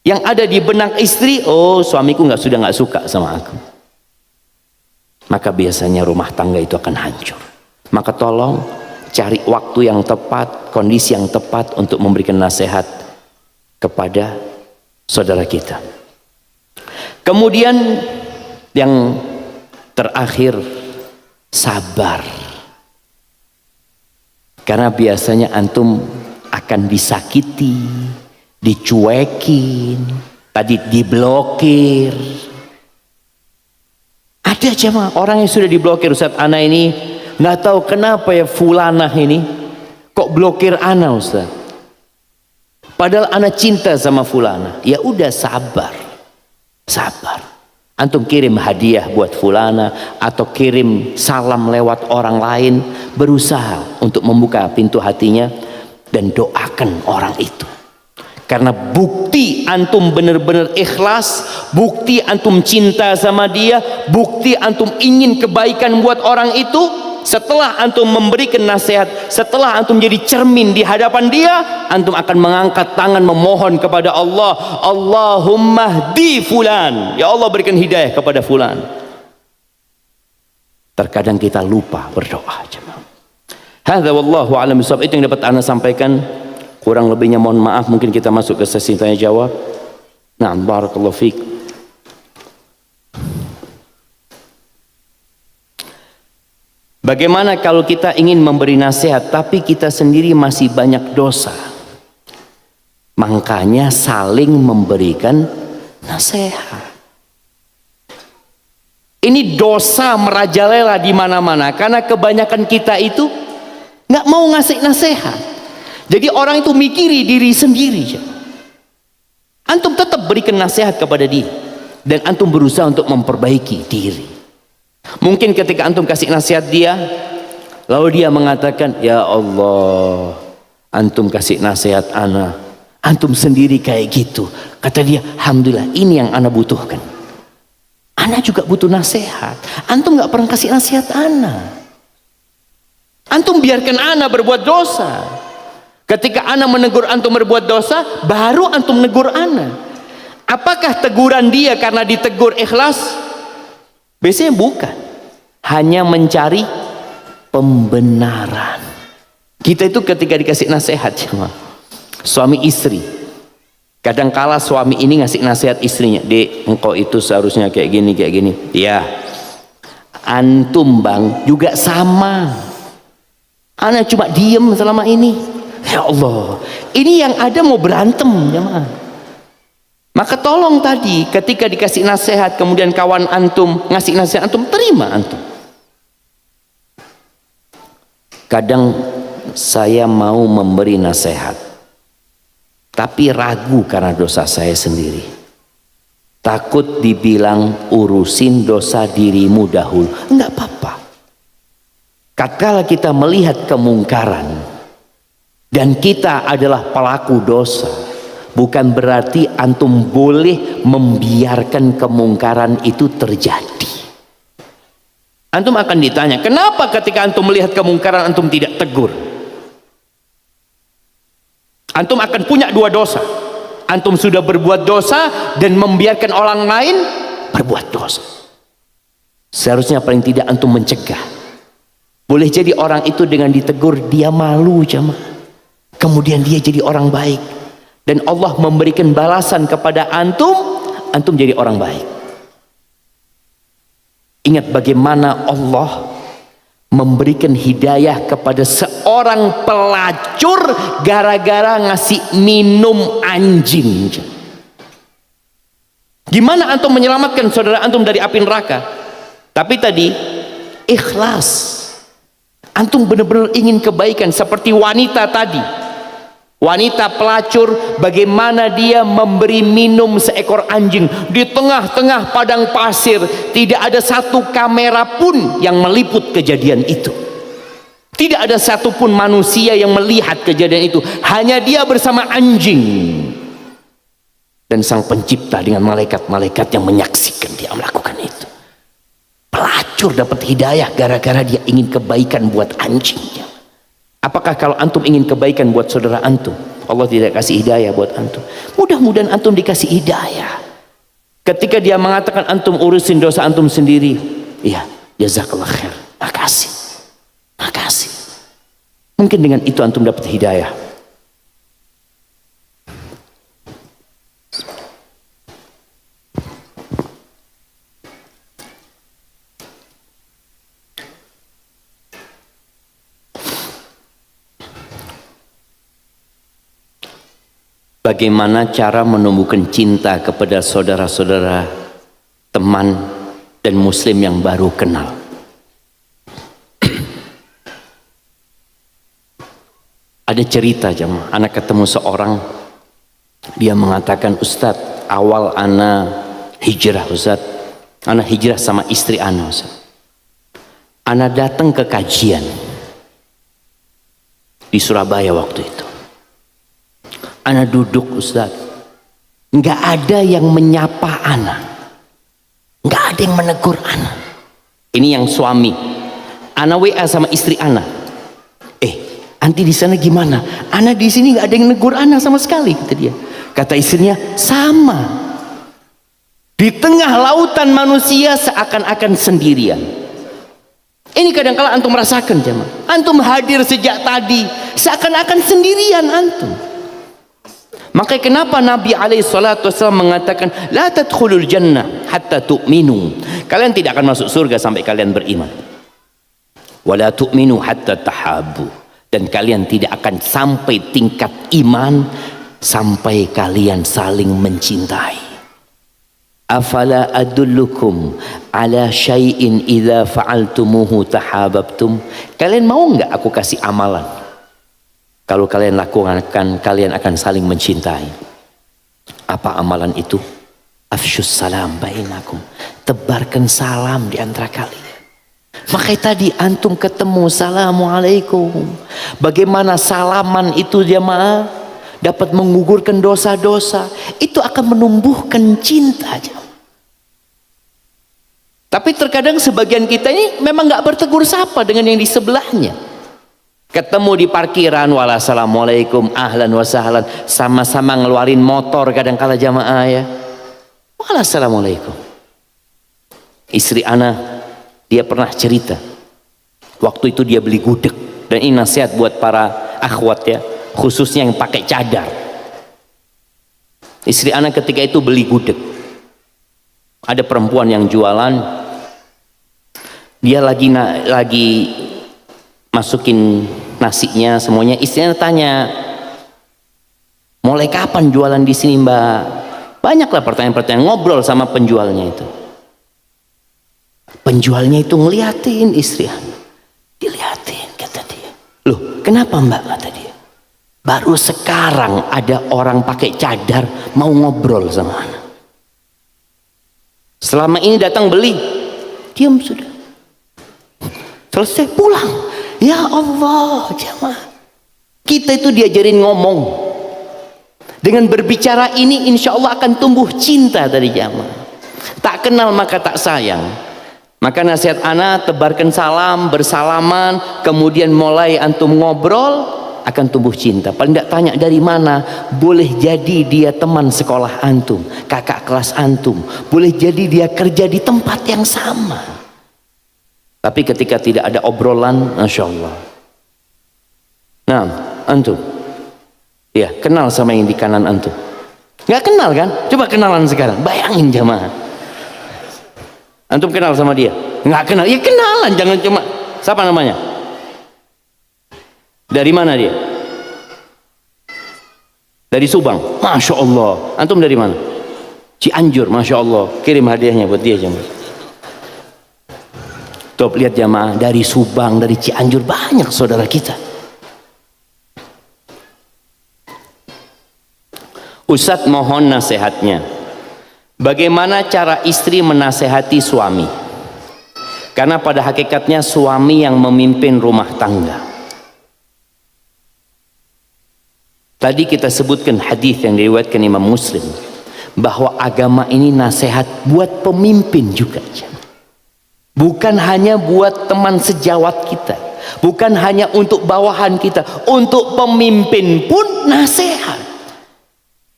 yang ada di benak istri, oh suamiku sudah nggak suka sama aku. Maka biasanya rumah tangga itu akan hancur. Maka tolong cari waktu yang tepat, kondisi yang tepat untuk memberikan nasihat kepada saudara kita. Kemudian yang terakhir, sabar. Karena biasanya antum akan disakiti, dicuekin, tadi diblokir. Ada jemaah orang yang sudah diblokir. Ustaz, ana ini nggak tahu kenapa ya fulanah ini kok blokir ana Ustaz. Padahal ana cinta sama fulanah. Ya udah sabar. Sabar. Antum kirim hadiah buat fulana atau kirim salam lewat orang lain, berusaha untuk membuka pintu hatinya dan doakan orang itu. Karena bukti antum benar-benar ikhlas, bukti antum cinta sama dia, bukti antum ingin kebaikan buat orang itu, setelah antum memberikan nasihat, setelah antum jadi cermin di hadapan dia, antum akan mengangkat tangan memohon kepada Allah, Allahumma hdi fulan, ya Allah berikan hidayah kepada fulan. Terkadang kita lupa berdoa. Hadza wallahu a'lam bishawab. Itu yang dapat ana sampaikan. Kurang lebihnya mohon maaf. Mungkin kita masuk ke sesi tanya jawab. Na'am, barakallahu fiik. Bagaimana kalau kita ingin memberi nasihat tapi kita sendiri masih banyak dosa? Makanya saling memberikan nasihat. Ini dosa merajalela di mana-mana karena kebanyakan kita itu nggak mau ngasih nasihat. Jadi orang itu mikiri diri sendiri. Antum tetap berikan nasihat kepada dia dan antum berusaha untuk memperbaiki diri. Mungkin ketika antum kasih nasihat dia, lalu dia mengatakan, ya Allah, antum kasih nasihat ana, antum sendiri kayak gitu. Kata dia, alhamdulillah, ini yang ana butuhkan. Ana juga butuh nasihat. Antum nggak pernah kasih nasihat ana. Antum biarkan ana berbuat dosa. Ketika ana menegur antum berbuat dosa, baru antum negur ana. Apakah teguran dia karena ditegur ikhlas? Biasanya bukan. Hanya mencari pembenaran. Kita itu ketika dikasih nasihat, suami istri, kadangkala suami ini ngasih nasihat istrinya, Dek, engkau itu seharusnya kayak gini, kayak gini. Ya, antum bang juga sama. Ana cuma diem selama ini. Ya Allah, ini yang ada mau berantem jemaah. Maka tolong tadi ketika dikasih nasihat, kemudian kawan antum ngasih nasihat, antum terima antum. Kadang saya mau memberi nasihat, tapi ragu karena dosa saya sendiri. Takut dibilang urusin dosa dirimu dahulu. Enggak apa-apa. Tatkala kita melihat kemungkaran dan kita adalah pelaku dosa, bukan berarti antum boleh membiarkan kemungkaran itu terjadi. Antum akan ditanya, kenapa ketika antum melihat kemungkaran antum tidak tegur? Antum akan punya dua dosa. Antum sudah berbuat dosa dan membiarkan orang lain berbuat dosa. Seharusnya paling tidak antum mencegah. Boleh jadi orang itu dengan ditegur dia malu jemaah. Kemudian dia jadi orang baik dan Allah memberikan balasan kepada antum, antum jadi orang baik. Ingat bagaimana Allah memberikan hidayah kepada seorang pelacur gara-gara ngasih minum anjing. Gimana antum menyelamatkan saudara antum dari api neraka? Tapi tadi ikhlas. Antum benar-benar ingin kebaikan seperti wanita tadi. Wanita pelacur, bagaimana dia memberi minum seekor anjing di tengah-tengah padang pasir. Tidak ada satu kamera pun yang meliput kejadian itu. Tidak ada satupun manusia yang melihat kejadian itu. Hanya dia bersama anjing. Dan sang pencipta dengan malaikat-malaikat yang menyaksikan dia melakukan itu. Pelacur dapat hidayah gara-gara dia ingin kebaikan buat anjingnya. Apakah kalau antum ingin kebaikan buat saudara antum, Allah tidak kasih hidayah buat antum? Mudah-mudahan antum dikasih hidayah. Ketika dia mengatakan antum urusin dosa antum sendiri, iya, jazakallah khair, makasih, makasih. Mungkin dengan itu antum dapat hidayah. Bagaimana cara menumbuhkan cinta kepada saudara-saudara, teman, dan muslim yang baru kenal? Ada cerita jemaah, anak ketemu seorang, dia mengatakan, Ustadz, awal ana hijrah Ustadz, ana hijrah sama istri ana Ustadz. Ana datang ke kajian di Surabaya waktu itu. Ana duduk Ustaz, nggak ada yang menyapa ana, nggak ada yang menegur ana. Ini yang suami, ana WA sama istri ana, anti di sana gimana? Ana di sini nggak ada yang negur ana sama sekali, kata dia. Kata istrinya, sama. Di tengah lautan manusia seakan-akan sendirian. Ini kadang-kala antum merasakan jemaah, antum hadir sejak tadi seakan-akan sendirian antum. Makanya kenapa Nabi SAW mengatakan la tadkhulul jannah hatta tu'minu. Kalian tidak akan masuk surga sampai kalian beriman. Wala tu'minu hatta tahabu. Dan kalian tidak akan sampai tingkat iman sampai kalian saling mencintai. Afala adullukum ala syai'in idza fa'altumuhu tahabbtum. Kalian mau enggak aku kasih amalan? Kalau kalian lakukan, kalian akan saling mencintai. Apa amalan itu? Afsyus salam bainakum. Tebarkan salam di antara kalian. Makanya tadi antum ketemu, assalamualaikum. Bagaimana salaman itu jemaah dapat menggugurkan dosa-dosa. Itu akan menumbuhkan cinta jemaah. Tapi terkadang sebagian kita ini memang gak bertegur sapa dengan yang di sebelahnya. Ketemu di parkiran, wassalamualaikum, ahlan wa sahlan, sama-sama ngeluarin motor kadang-kala jamaah ya. Wassalamualaikum. Istri ana, dia pernah cerita, waktu itu dia beli gudeg, dan ini nasihat buat para akhwat ya, khususnya yang pakai cadar. Istri ana ketika itu beli gudeg, ada perempuan yang jualan, dia lagi masukin nasinya semuanya. Istrinya tanya, mulai kapan jualan di sini mbak? Banyaklah pertanyaan-pertanyaan, ngobrol sama penjualnya itu. Penjualnya itu ngeliatin istri, diliatin, kata dia. Loh kenapa mbak, kata dia. Baru sekarang ada orang pakai cadar mau ngobrol sama anak. Selama ini datang beli, diam sudah. Selesai pulang. Ya Allah, jemaah. Kita itu diajarin ngomong. Dengan berbicara ini insya Allah akan tumbuh cinta dari jemaah. Tak kenal maka tak sayang. Maka nasihat ana, tebarkan salam, bersalaman, kemudian mulai antum ngobrol, akan tumbuh cinta. Paling tidak tanya dari mana, boleh jadi dia teman sekolah antum, kakak kelas antum, boleh jadi dia kerja di tempat yang sama. Tapi ketika tidak ada obrolan, Masya Allah. Nah, antum, ya kenal sama yang di kanan antum. Nggak kenal kan? Coba kenalan sekarang. Bayangin jamaah. Antum kenal sama dia? Nggak kenal? Ya kenalan, jangan cuma. Siapa namanya? Dari mana dia? Dari Subang. Masya Allah. Antum dari mana? Cianjur. Masya Allah. Kirim hadiahnya buat dia jamaah. Tuh lihat jamaah, dari Subang, dari Cianjur, banyak saudara kita. Ustadz mohon nasihatnya. Bagaimana cara istri menasehati suami? Karena pada hakikatnya suami yang memimpin rumah tangga. Tadi kita sebutkan hadis yang diriwayatkan Imam Muslim, bahwa agama ini nasihat buat pemimpin juga. Bukan hanya buat teman sejawat kita, bukan hanya untuk bawahan kita, untuk pemimpin pun nasihat.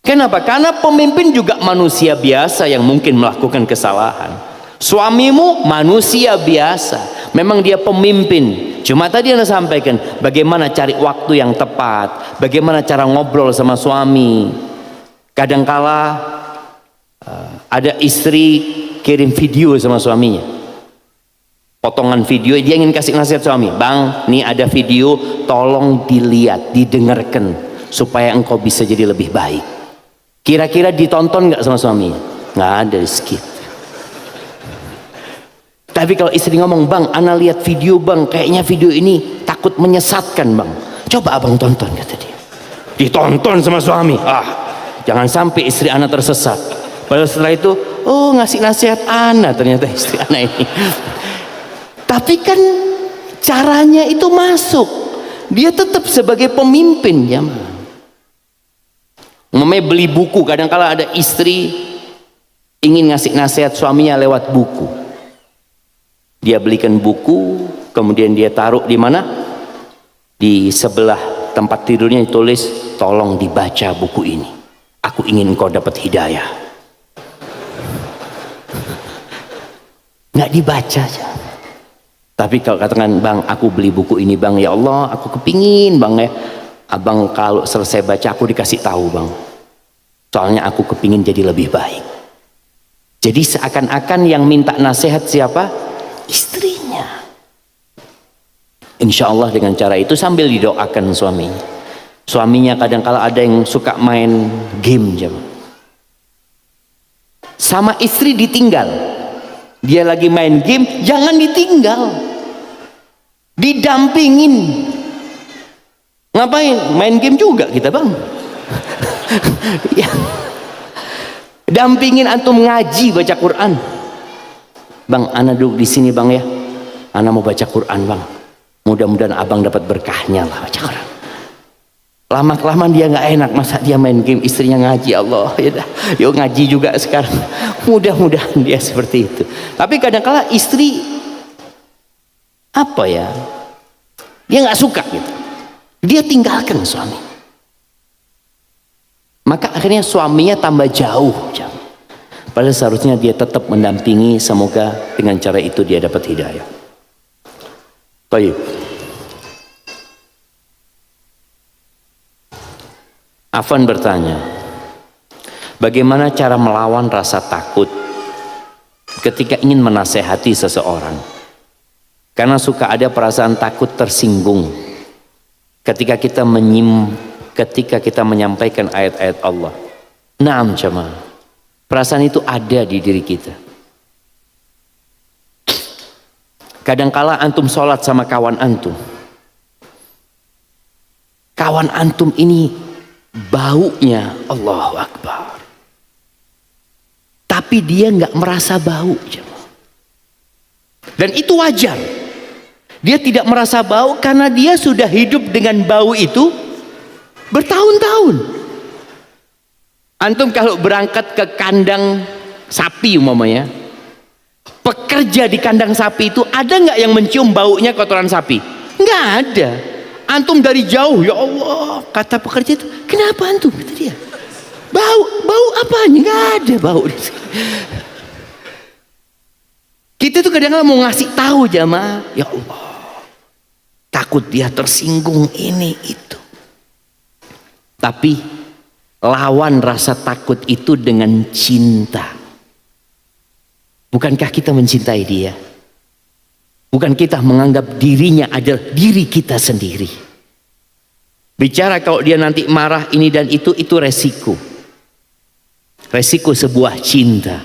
Kenapa? Karena pemimpin juga manusia biasa yang mungkin melakukan kesalahan. Suamimu manusia biasa, memang dia pemimpin. Cuma tadi Anda sampaikan bagaimana cari waktu yang tepat, bagaimana cara ngobrol sama suami. Kadangkala ada istri kirim video sama suaminya, potongan video, dia ingin kasih nasihat suami. Bang, nih ada video, tolong dilihat, didengarkan supaya engkau bisa jadi lebih baik. Kira-kira ditonton nggak sama suaminya? Nggak ada, di skip. Tapi kalau istri ngomong, bang, ana lihat video bang, kayaknya video ini takut menyesatkan bang, coba abang tonton, kata dia. Ditonton sama suami. Jangan sampai istri ana tersesat. Padahal setelah itu, oh ngasih nasihat ana ternyata istri ana ini. Tapi kan caranya itu masuk. Dia tetap sebagai pemimpin, ya. Namanya beli buku, kadang-kala ada istri ingin ngasih nasihat suaminya lewat buku. Dia belikan buku, kemudian dia taruh di mana? Di sebelah tempat tidurnya ditulis, tolong dibaca buku ini. Aku ingin engkau dapat hidayah. Nggak dibaca aja. Tapi kalau katakan, bang, aku beli buku ini bang, ya Allah, aku kepingin bang ya, abang kalau selesai baca aku dikasih tahu bang, soalnya aku kepingin jadi lebih baik. Jadi seakan-akan yang minta nasihat siapa? Istrinya. Insya Allah dengan cara itu sambil didoakan suaminya. Suaminya kadang-kala ada yang suka main game jam. Sama istri ditinggal. Dia lagi main game, jangan ditinggal. Didampingin. Ngapain? Main game juga kita bang. Ya. Dampingin antum ngaji, baca Quran. Bang, ana duduk di sini bang ya. Ana mau baca Quran bang. Mudah-mudahan abang dapat berkahnya lah baca Quran. Lama-kelamaan dia nggak enak, masa dia main game, istrinya ngaji. Allah, ya dah, yuk ngaji juga sekarang. Mudah-mudahan dia seperti itu. Tapi kadang-kala istri apa ya? Dia nggak suka gitu. Dia tinggalkan suami. Maka akhirnya suaminya tambah jauh. Padahal seharusnya dia tetap mendampingi, semoga dengan cara itu dia dapat hidayah. Baik. Afan bertanya, bagaimana cara melawan rasa takut ketika ingin menasehati seseorang? Karena suka ada perasaan takut tersinggung ketika kita menyampaikan ayat-ayat Allah. Naam jemaah, perasaan itu ada di diri kita. Kadangkala antum sholat sama kawan antum, kawan antum ini baunya Allahu Akbar, tapi dia nggak merasa bau, dan itu wajar. Dia tidak merasa bau karena dia sudah hidup dengan bau itu bertahun-tahun. Antum kalau berangkat ke kandang sapi umpamanya, pekerja di kandang sapi itu ada nggak yang mencium baunya kotoran sapi? Nggak ada. Antum dari jauh, ya Allah, kata pekerja itu, kenapa antum? Kata dia, bau apanya? Nggak ada bau. Kita tuh kadang-kadang mau ngasih tahu jamaah, ya Allah, takut dia tersinggung ini itu. Tapi lawan rasa takut itu dengan cinta. Bukankah kita mencintai dia? Bukan kita menganggap dirinya adalah diri kita sendiri. Bicara kalau dia nanti marah ini dan itu resiko. Resiko sebuah cinta.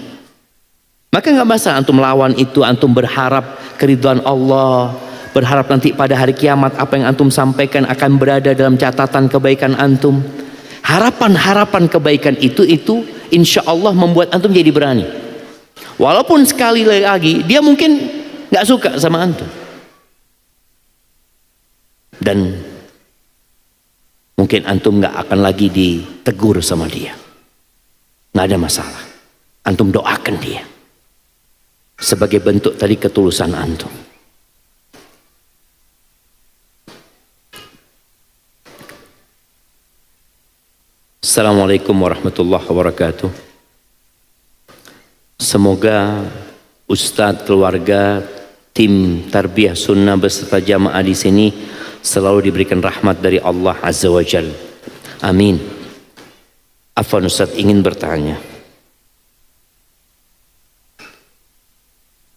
Maka nggak masalah antum lawan itu, antum berharap keridhaan Allah, berharap nanti pada hari kiamat apa yang antum sampaikan akan berada dalam catatan kebaikan antum. harapan-harapan kebaikan itu insya Allah membuat antum jadi berani. Walaupun sekali lagi dia mungkin nggak suka sama antum, dan mungkin antum nggak akan lagi ditegur sama dia. Nggak ada masalah, antum doakan dia sebagai bentuk tadi ketulusan antum. Assalamualaikum warahmatullahi wabarakatuh. Semoga Ustadz, keluarga, tim Tarbiyah Sunnah beserta jamaah di sini selalu diberikan rahmat dari Allah Azza wa Jalla. Amin. Afwan Ustadz, ingin bertanya.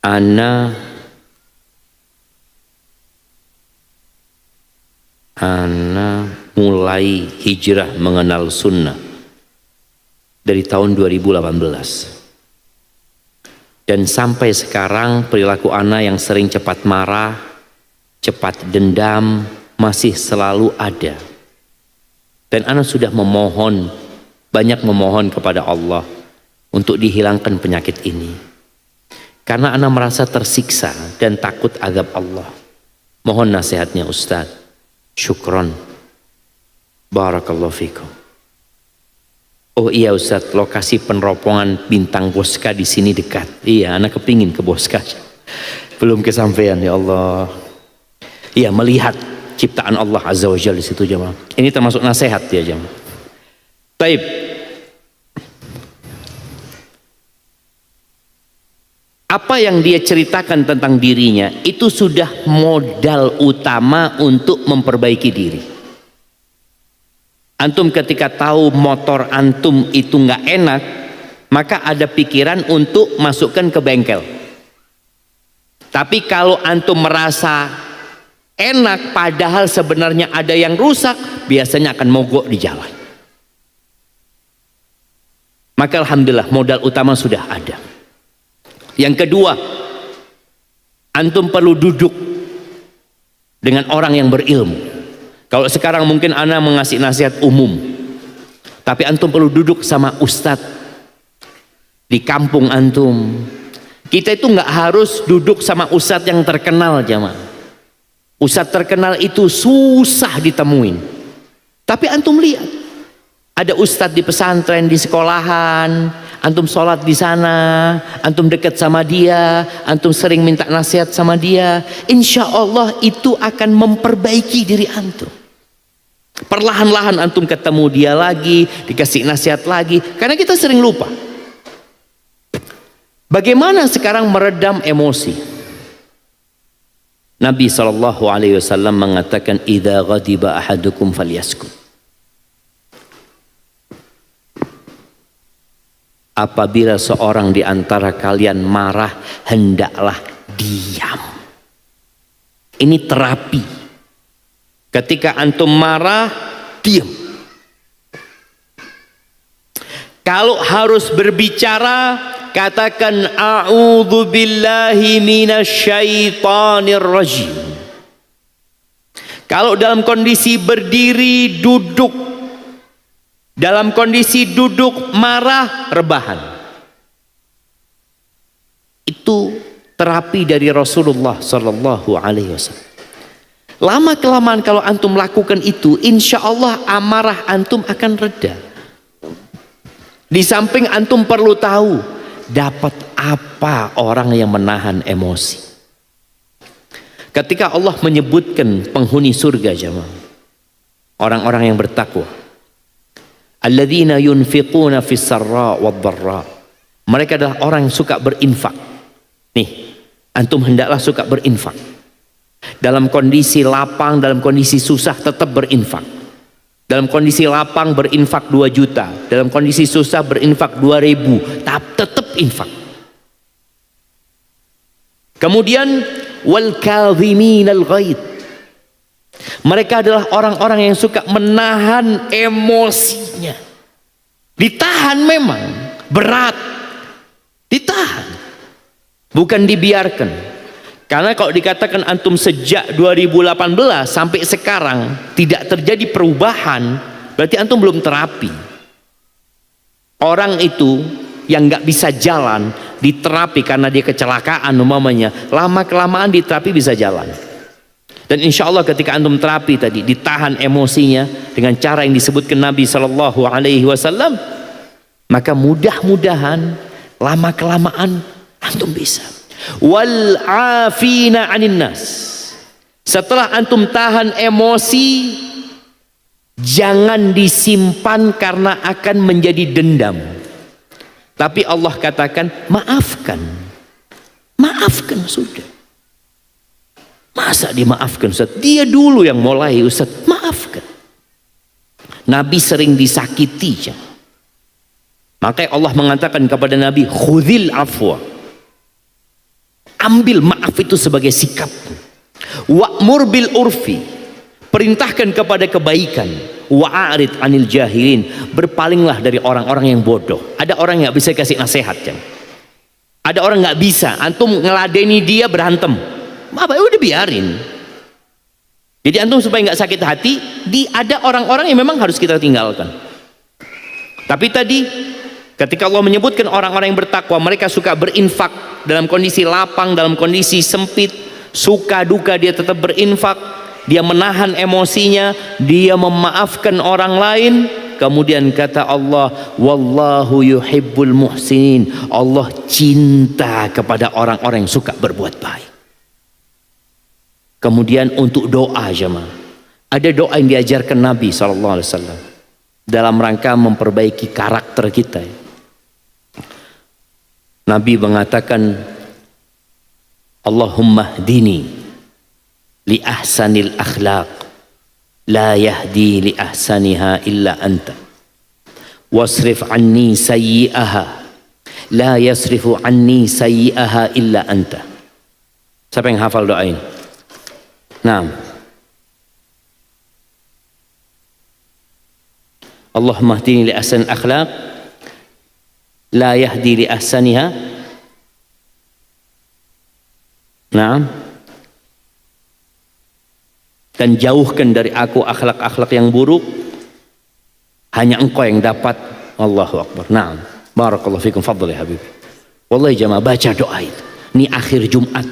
Ana mulai hijrah mengenal sunnah dari tahun 2018, dan sampai sekarang perilaku ana yang sering cepat marah, cepat dendam masih selalu ada, dan ana sudah banyak memohon kepada Allah untuk dihilangkan penyakit ini karena ana merasa tersiksa dan takut azab Allah. Mohon nasihatnya Ustadz. Syukron. Barakallahu fikum. Oh iya Ustadz, lokasi peneropongan bintang Bosca di sini dekat. Iya, anak kepingin ke Bosca. Belum kesampaian, ya Allah. Iya, melihat ciptaan Allah Azza wa Jalla di situ jemaah. Ini termasuk nasihat ya jemaah. Baik. Apa yang dia ceritakan tentang dirinya itu sudah modal utama untuk memperbaiki diri. Antum ketika tahu motor antum itu nggak enak, maka ada pikiran untuk masukkan ke bengkel. Tapi kalau antum merasa enak padahal sebenarnya ada yang rusak, biasanya akan mogok di jalan. Maka alhamdulillah modal utama sudah ada. Yang kedua, antum perlu duduk dengan orang yang berilmu. Kalau sekarang mungkin ana mengasih nasihat umum, tapi antum perlu duduk sama ustadz di kampung antum. Kita itu nggak harus duduk sama ustadz yang terkenal jamaah. Ustadz terkenal itu susah ditemuin. Tapi antum lihat, ada ustadz di pesantren, di sekolahan, antum sholat di sana, antum dekat sama dia, antum sering minta nasihat sama dia, insya Allah itu akan memperbaiki diri antum. Perlahan-lahan antum ketemu dia lagi, dikasih nasihat lagi, karena kita sering lupa. Bagaimana sekarang meredam emosi? Nabi SAW mengatakan, "Idza ghadiba ahadukum falyaskut." Apabila seorang di antara kalian marah, hendaklah diam. Ini terapi. Ketika antum marah, diam. Kalau harus berbicara, katakan a'udzu billahi minasyaitonir rajim. Kalau dalam kondisi berdiri, duduk, dalam kondisi duduk marah, rebahan. Itu terapi dari Rasulullah sallallahu alaihi wasallam. Lama kelamaan kalau antum lakukan itu, insya Allah amarah antum akan reda. Di samping antum perlu tahu dapat apa orang yang menahan emosi. Ketika Allah menyebutkan penghuni surga jemaah, orang-orang yang bertakwa, alladzina yunfiquna fis sarra wad dharra, mereka adalah orang yang suka berinfak. Nih, antum hendaklah suka berinfak. Dalam kondisi lapang, dalam kondisi susah tetap berinfak. Dalam kondisi lapang berinfak 2 juta, dalam kondisi susah berinfak 2.000, tetap infak. Kemudian wal kadhiminal ghaid, mereka adalah orang-orang yang suka menahan emosinya. Ditahan memang berat, ditahan, bukan dibiarkan. Karena kalau dikatakan antum sejak 2018 sampai sekarang tidak terjadi perubahan, berarti antum belum terapi. Orang itu yang nggak bisa jalan diterapi karena dia kecelakaan umpamanya, lama kelamaan diterapi bisa jalan. Dan insya Allah ketika antum terapi tadi ditahan emosinya dengan cara yang disebutkan Nabi Shallallahu Alaihi Wasallam, maka mudah-mudahan lama kelamaan antum bisa. Wal afina anin nas. Setelah antum tahan emosi, jangan disimpan karena akan menjadi dendam. Tapi Allah katakan maafkan. Maafkan sudah. Masa dimaafkan Ustaz? Dia dulu yang mulai Ustaz. Maafkan. Nabi sering disakiti. Makanya Allah mengatakan kepada Nabi, khudhil afwa. Ambil maaf itu sebagai sikapmu. Wa'mur bil urfi. Perintahkan kepada kebaikan. Wa'arid anil jahilin. Berpalinglah dari orang-orang yang bodoh. Ada orang yang gak bisa kasih nasihat. Ada orang gak bisa. Antum ngeladeni dia berantem. Apa udah biarin. Jadi antum supaya nggak sakit hati, ada orang-orang yang memang harus kita tinggalkan. Tapi tadi ketika Allah menyebutkan orang-orang yang bertakwa, mereka suka berinfak dalam kondisi lapang, dalam kondisi sempit, suka duka dia tetap berinfak, dia menahan emosinya, dia memaafkan orang lain. Kemudian kata Allah, wallahu yuhibbul muhsinin. Allah cinta kepada orang-orang yang suka berbuat baik. Kemudian untuk doa jemaah, ada doa yang diajarkan Nabi SAW dalam rangka memperbaiki karakter kita. Nabi mengatakan, Allahumma hdini li ahsanil akhlaq, la yahdi li ahsaniha illa anta, wasrif anni sayyi'aha, la yasrifu anni sayyi'aha illa anta. Siapa yang hafal doa ini? Nah, Allahumma hdini li ahsanil akhlaq, la yahdi li ahsaniha. Nah, dan jauhkan dari aku akhlak-akhlak yang buruk. Hanya engkau yang dapat. Allahu Akbar. Nah, barakallahu fikum. Fadhal ya Habib. Wallahi jamaah, baca doa itu. Ini akhir Jumat.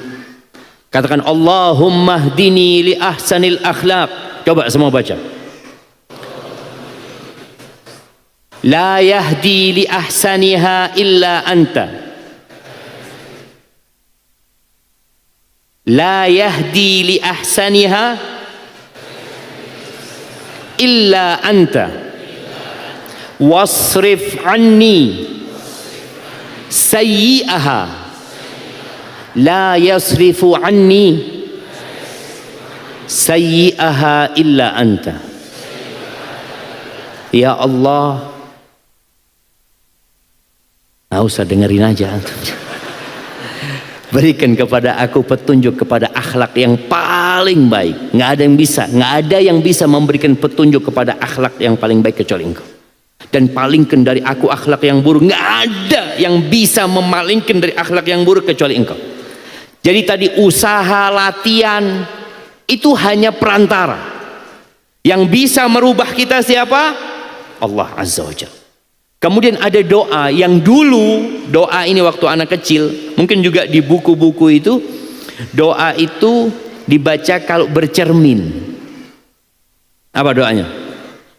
Katakan Allahumma hdini li ahsanil akhlaq. Coba semua baca. La yahdi li ahsaniha illa anta. La yahdi li ahsaniha illa anta. Wasrif anni sayyi'aha. La yasrifu anni sayyi'aha illa anta. Ya Allah, nggak usah dengerin aja. Berikan kepada aku petunjuk kepada akhlak yang paling baik. Nggak ada yang bisa memberikan petunjuk kepada akhlak yang paling baik kecuali engkau. Dan palingkan dari aku akhlak yang buruk. Nggak ada yang bisa memalingkan dari akhlak yang buruk kecuali engkau. Jadi tadi usaha latihan itu hanya perantara. Yang bisa merubah kita siapa? Allah Azza wa Jalla. Kemudian ada doa yang dulu, doa ini waktu anak kecil, mungkin juga di buku-buku itu, doa itu dibaca kalau bercermin. Apa doanya?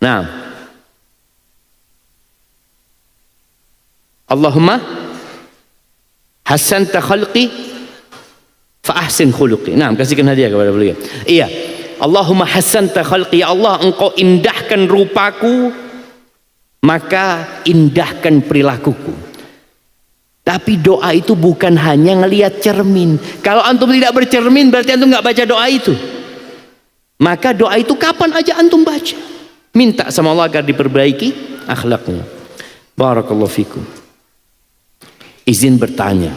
Nah, Allahumma hasanta khalqi fa ahsin khuluqi. Nah, kasihkan hadiah kepada beliau. Iya. Allahumma hasanta khalqi, ya Allah engkau indahkan rupaku, maka indahkan perilakuku. Tapi doa itu bukan hanya ngelihat cermin. Kalau antum tidak bercermin berarti antum nggak baca doa itu. Maka doa itu kapan aja antum baca. Minta sama Allah agar diperbaiki akhlaknya. Barakallahu fikum. Izin bertanya,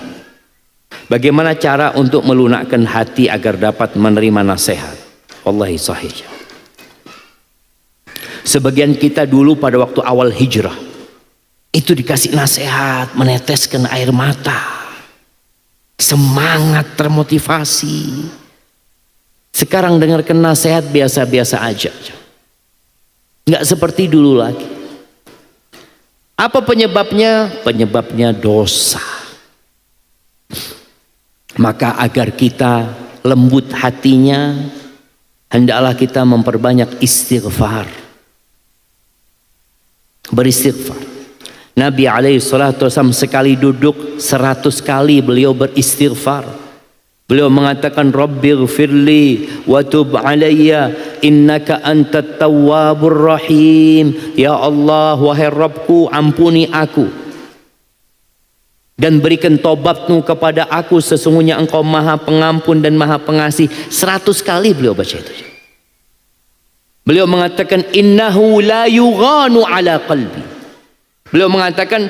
bagaimana cara untuk melunakkan hati agar dapat menerima nasihat? Wallahi sahih. Sebagian kita dulu pada waktu awal hijrah itu dikasih nasihat, meneteskan air mata, semangat, termotivasi. Sekarang dengarkan nasihat biasa-biasa aja. nggak seperti dulu lagi. Apa penyebabnya? Penyebabnya dosa. Maka agar kita lembut hatinya, hendaklah kita memperbanyak istighfar. Beristighfar. Nabi SAW sekali duduk 100 kali beliau beristighfar. Beliau mengatakan, Rabbighfirli wa tub alayya innaka antat tawwabur rahim. Ya Allah, wahai Rabbku, ampuni aku dan berikan tobatmu kepada aku, sesungguhnya engkau maha pengampun dan maha pengasih. 100 kali beliau baca itu. Beliau mengatakan, innahu la yughanu ala qalbi. Beliau mengatakan,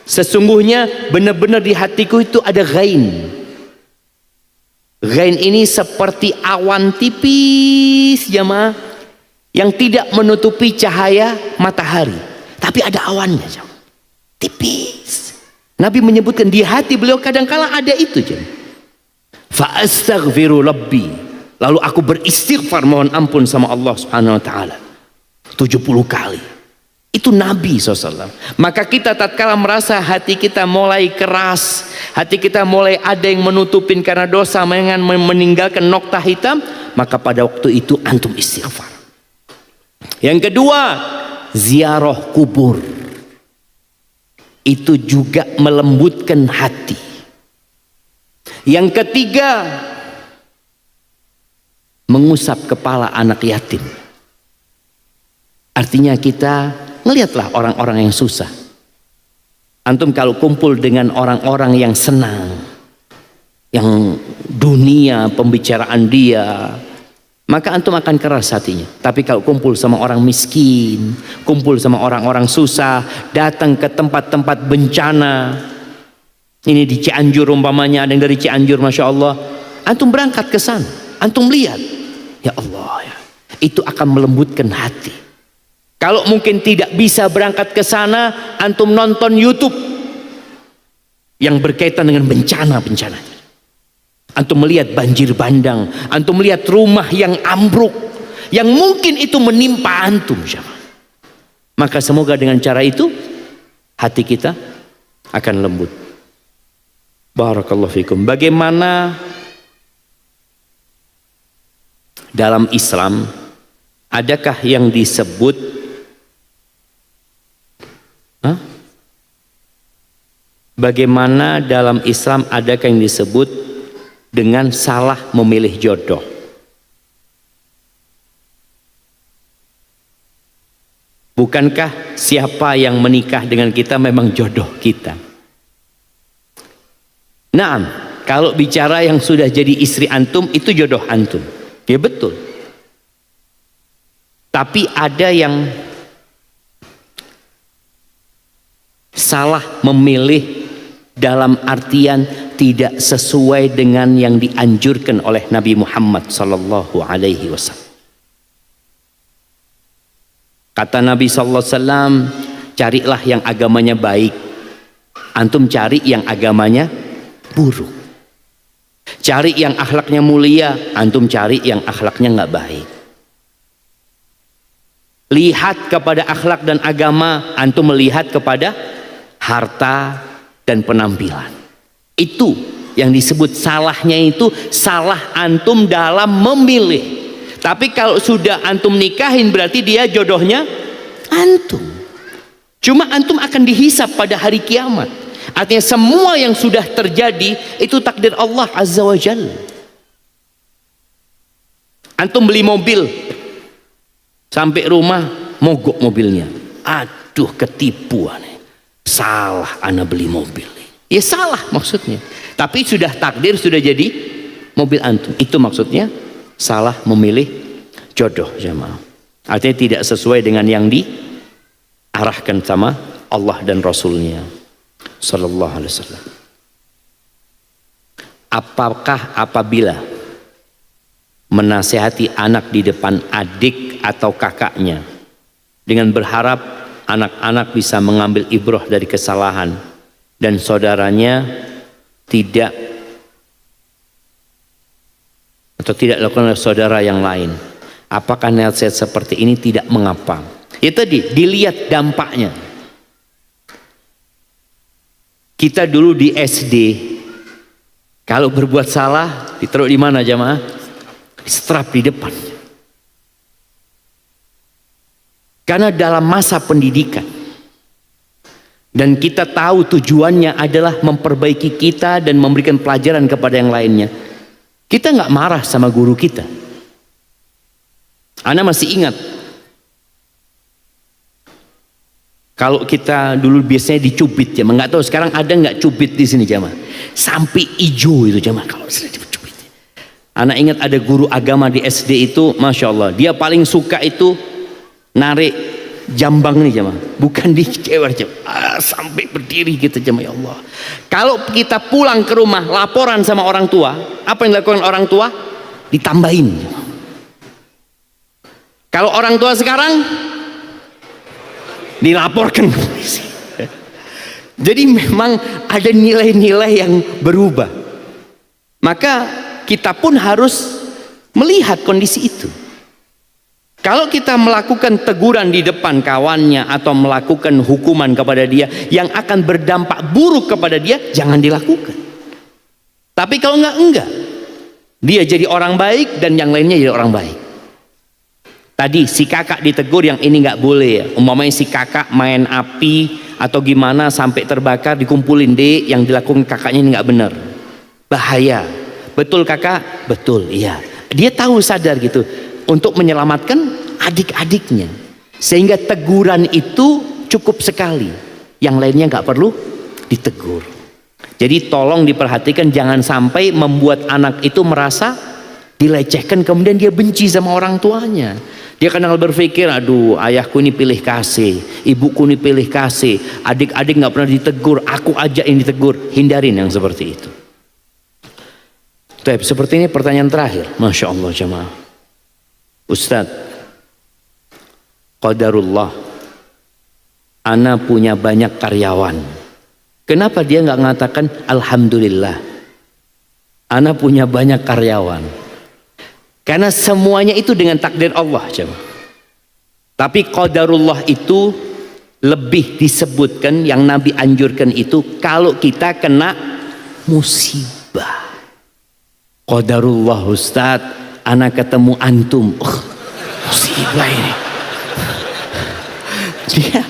sesungguhnya benar-benar di hatiku itu ada ghain. Ghain ini seperti awan tipis jamaah, yang tidak menutupi cahaya matahari, tapi ada awannya jamaah, tipis. Nabi menyebutkan di hati beliau kadang-kala ada itu jemaah. Fa astaghfiru rabbi, lalu aku beristighfar mohon ampun sama Allah Subhanahu wa taala 70 kali. Itu Nabi SAW. Maka kita tatkala merasa hati kita mulai keras, hati kita mulai ada yang menutupin karena dosa, meninggalkan nokta hitam, maka pada waktu itu antum istighfar. Yang kedua, ziarah kubur. Itu juga melembutkan hati. Yang ketiga, mengusap kepala anak yatim. Artinya kita ngelihatlah orang-orang yang susah. Antum kalau kumpul dengan orang-orang yang senang, yang dunia pembicaraan dia, maka antum akan keras hatinya. Tapi kalau kumpul sama orang miskin, kumpul sama orang-orang susah, datang ke tempat-tempat bencana, ini di Cianjur umpamanya, ada yang dari Cianjur, Masya Allah, antum berangkat ke sana, antum lihat, ya Allah ya, itu akan melembutkan hati. Kalau mungkin tidak bisa berangkat ke sana, antum nonton YouTube yang berkaitan dengan bencana-bencana. Antum melihat banjir bandang, antum melihat rumah yang ambruk, yang mungkin itu menimpa antum. Maka semoga dengan cara itu hati kita akan lembut. Barakallahu fikum. Bagaimana dalam Islam, adakah yang disebut bagaimana dalam Islam adakah yang disebut dengan salah memilih jodoh? Bukankah siapa yang menikah dengan kita memang jodoh kita? Nah, kalau bicara yang sudah jadi istri antum, itu jodoh antum. Ya betul. Tapi ada yang salah memilih dalam artian tidak sesuai dengan yang dianjurkan oleh Nabi Muhammad sallallahu alaihi wasallam. Kata Nabi sallallahu alaihi wasallam, carilah yang agamanya baik. Antum cari yang agamanya buruk. Cari yang akhlaknya mulia, antum cari yang akhlaknya nggak baik. Lihat kepada akhlak dan agama, antum melihat kepada harta dan penampilan. Itu yang disebut salahnya, itu salah antum dalam memilih. Tapi kalau sudah antum nikahin, berarti dia jodohnya antum. Cuma antum akan dihisap pada hari kiamat. Artinya semua yang sudah terjadi itu takdir Allah Azza wa Jalla. Antum beli mobil, sampai rumah mogok mobilnya. Aduh, ketipu aneh. Salah ana beli mobil. Ya salah maksudnya. Tapi sudah takdir, sudah jadi mobil antum. Itu maksudnya salah memilih jodoh jamaah. Artinya tidak sesuai dengan yang diarahkan sama Allah dan Rasulnya sallallahu alaihi wasallam. Apakah apabila menasihati anak di depan adik atau kakaknya dengan berharap anak-anak bisa mengambil ibrah dari kesalahan dan saudaranya tidak atau tidak dilakukan oleh saudara yang lain, apakah nasihat seperti ini tidak mengapa? Ya tadi, dilihat dampaknya. Kita dulu di SD, kalau berbuat salah, ditaruh di mana jamaah? Strap di depan. Karena dalam masa pendidikan, dan kita tahu tujuannya adalah memperbaiki kita dan memberikan pelajaran kepada yang lainnya. Kita nggak marah sama guru kita. Ana masih ingat, kalau kita dulu biasanya dicubit ya, nggak tahu sekarang ada nggak cubit di sini jamaah? Sampai hijau itu jamaah kalau sudah dicubit. Ana ingat ada guru agama di SD itu, masya Allah, dia paling suka itu narik jambang nih jamaah, bukan dikewer jamaah, sampai berdiri gitu jamaah. Ya Allah, kalau kita pulang ke rumah laporan sama orang tua, apa yang dilakukan orang tua? Ditambahin. Kalau orang tua sekarang dilaporkan. Jadi memang ada nilai-nilai yang berubah. Maka kita pun harus melihat kondisi itu. Kalau kita melakukan teguran di depan kawannya atau melakukan hukuman kepada dia yang akan berdampak buruk kepada dia, jangan dilakukan. Tapi kalau enggak, dia jadi orang baik dan yang lainnya jadi orang baik. Tadi si kakak ditegur, yang ini nggak boleh ya. Umpamanya si kakak main api atau gimana sampai terbakar, dikumpulin, dek, yang dilakukan kakaknya ini nggak benar, bahaya. Betul kakak? Betul, iya. Dia tahu, sadar gitu untuk menyelamatkan adik-adiknya, sehingga teguran itu cukup sekali. Yang lainnya nggak perlu ditegur. Jadi tolong diperhatikan, jangan sampai membuat anak itu merasa dilecehkan kemudian dia benci sama orang tuanya. Dia kadang berpikir, aduh ayahku ini pilih kasih, ibuku ini pilih kasih, adik-adik nggak pernah ditegur, aku aja yang ditegur. Hindarin yang seperti itu. Seperti ini pertanyaan terakhir, masya Allah jemaah. Ustadz, qadarullah, ana punya banyak karyawan, kenapa dia nggak mengatakan alhamdulillah, ana punya banyak karyawan? Karena semuanya itu dengan takdir Allah jemaah. Tapi qadarullah itu lebih disebutkan, yang Nabi anjurkan itu kalau kita kena musibah. Qadarullah, Ustadz, anak ketemu antum, musibah ini. Dia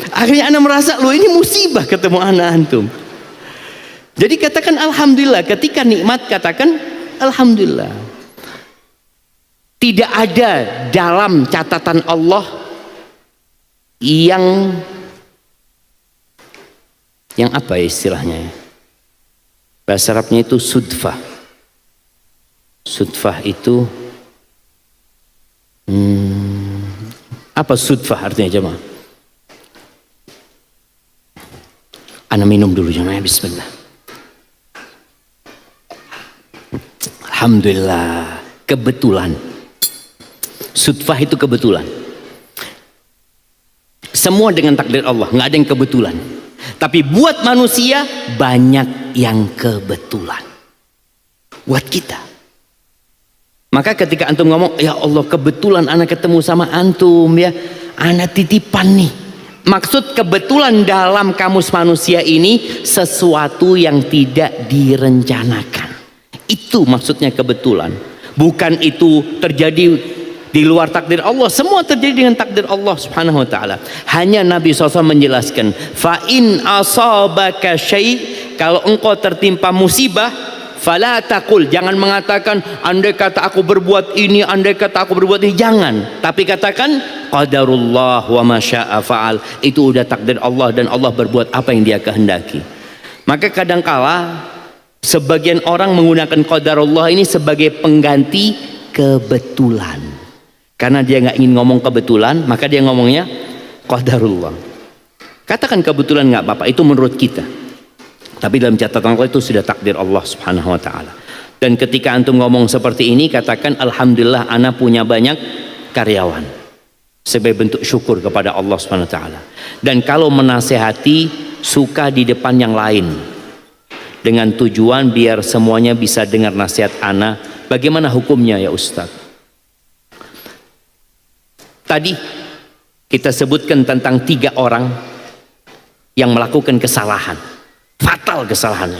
akhirnya anak merasa, loh ini musibah ketemu anak antum. Jadi katakan alhamdulillah, ketika nikmat katakan alhamdulillah. Tidak ada dalam catatan Allah yang apa ya istilahnya? Bahasa Arabnya itu sudfah. Sudfah itu apa sudfah artinya jemaah? Ana minum dulu jemaah, bismillah. Alhamdulillah, kebetulan. Sudfah itu kebetulan. Semua dengan takdir Allah, nggak ada yang kebetulan. Tapi buat manusia banyak yang kebetulan. Buat kita. Maka ketika antum ngomong, ya Allah kebetulan anak ketemu sama antum ya, anak titipan nih. Maksud kebetulan dalam kamus manusia ini sesuatu yang tidak direncanakan. Itu maksudnya kebetulan. Bukan itu terjadi di luar takdir Allah. Semua terjadi dengan takdir Allah subhanahu wa ta'ala. Hanya Nabi SAW menjelaskan, fa in asabaka syai', kalau engkau tertimpa musibah, fala taqul, jangan mengatakan andai kata aku berbuat ini, andai kata aku berbuat ini, jangan. Tapi katakan qadarullah wa ma syaa fa'al. Itu udah takdir Allah dan Allah berbuat apa yang dia kehendaki. Maka kadangkala sebagian orang menggunakan qadarullah ini sebagai pengganti kebetulan. Karena dia nggak ingin ngomong kebetulan, maka dia ngomongnya qadarullah. Katakan kebetulan nggak apa-apa, itu menurut kita. Tapi dalam catatan Allah itu sudah takdir Allah subhanahu wa ta'ala. Dan ketika antum ngomong seperti ini, katakan alhamdulillah ana punya banyak karyawan. Sebagai bentuk syukur kepada Allah subhanahu wa ta'ala. Dan kalau menasehati, suka di depan yang lain. Dengan tujuan biar semuanya bisa dengar nasihat ana. Bagaimana hukumnya ya Ustaz? Tadi kita sebutkan tentang 3 orang yang melakukan kesalahan, fatal kesalahan.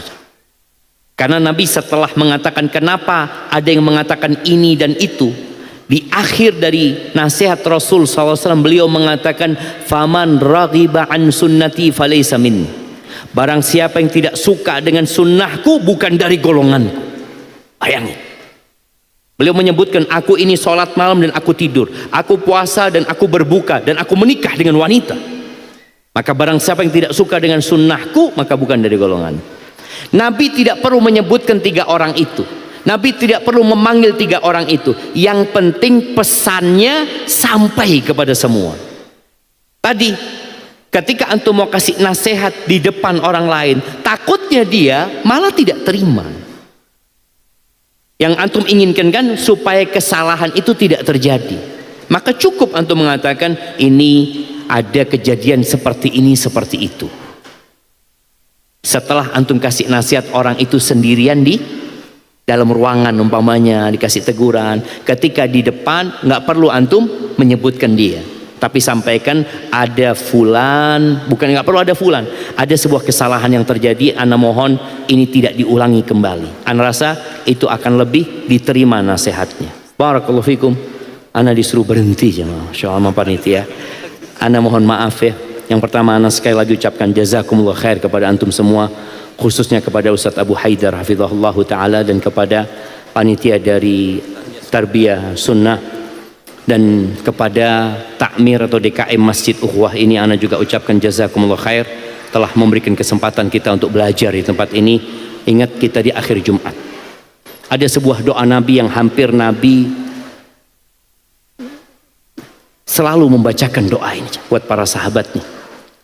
Karena Nabi setelah mengatakan kenapa ada yang mengatakan ini dan itu, di akhir dari nasihat Rasul SAW beliau mengatakan, faman raghiba an sunnati falaysa minni. Barang siapa yang tidak suka dengan sunnahku bukan dari golonganku. Bayangin. Beliau menyebutkan, aku ini sholat malam dan aku tidur, aku puasa dan aku berbuka, dan aku menikah dengan wanita. Maka barang siapa yang tidak suka dengan sunnahku, maka bukan dari golongan. Nabi tidak perlu menyebutkan 3 orang itu. Nabi tidak perlu memanggil 3 orang itu. Yang penting pesannya sampai kepada semua. Tadi ketika antum mau kasih nasihat di depan orang lain, takutnya dia malah tidak terima. Yang antum inginkan kan supaya kesalahan itu tidak terjadi. Maka cukup antum mengatakan, ini ada kejadian seperti ini, seperti itu. Setelah antum kasih nasihat orang itu sendirian di dalam ruangan, umpamanya dikasih teguran, ketika di depan nggak perlu antum menyebutkan dia, tapi sampaikan ada fulan, bukan nggak perlu ada fulan, ada sebuah kesalahan yang terjadi, ana mohon ini tidak diulangi kembali. Ana rasa itu akan lebih diterima nasihatnya. Barakallahu fikum. Ana disuruh berhenti jemaah, insyaallah panitia. Ana mohon maaf ya. Yang pertama, ana sekali lagi ucapkan jazakumullah khair kepada antum semua, khususnya kepada Ustadz Abu Haidar hafizahullah ta'ala, dan kepada panitia dari Tarbiyah Sunnah, dan kepada Takmir atau DKM Masjid Ukhuwah ini ana juga ucapkan jazakumullah khair telah memberikan kesempatan kita untuk belajar di tempat ini. Ingat, kita di akhir Jumat. Ada sebuah doa Nabi yang hampir Nabi selalu membacakan doa ini buat para sahabatnya.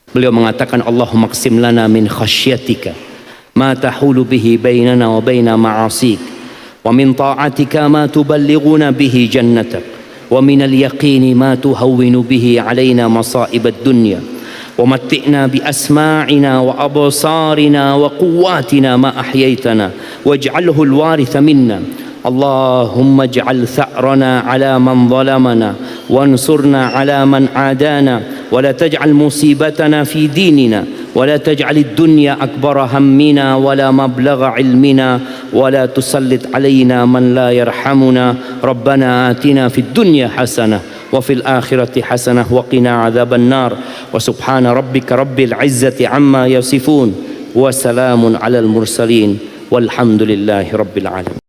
Beliau mengatakan, Allahumma qsim lana min khasyatika ma tahulu bihi bainana wa baina ma'asik, wa min ta'atika ma tuballighuna bihi jannatak, wa min al-yaqini ma tuhawwinu bihi alaina masa'ib ad-dunya, wa matti'na bi asma'ina wa absarina wa quwwatina ma ahyaytana waj'alhu al-waritha minna. Allahumma ij'al tha'rana ala man zalamana wansurna ala man adana wa la taj'al musibatana fi dinina wa la taj'al ad-dunya akbara hammina wa la mablagha ilmina wa la tusallit alayna man la yarhamuna. Rabbana atina fid dunya hasanah wa fil akhirati hasanah wa qina adzaban nar. Wa subhana rabbika rabbil izzati amma yasifun wa salamun alal mursalin walhamdulillahi rabbil alamin.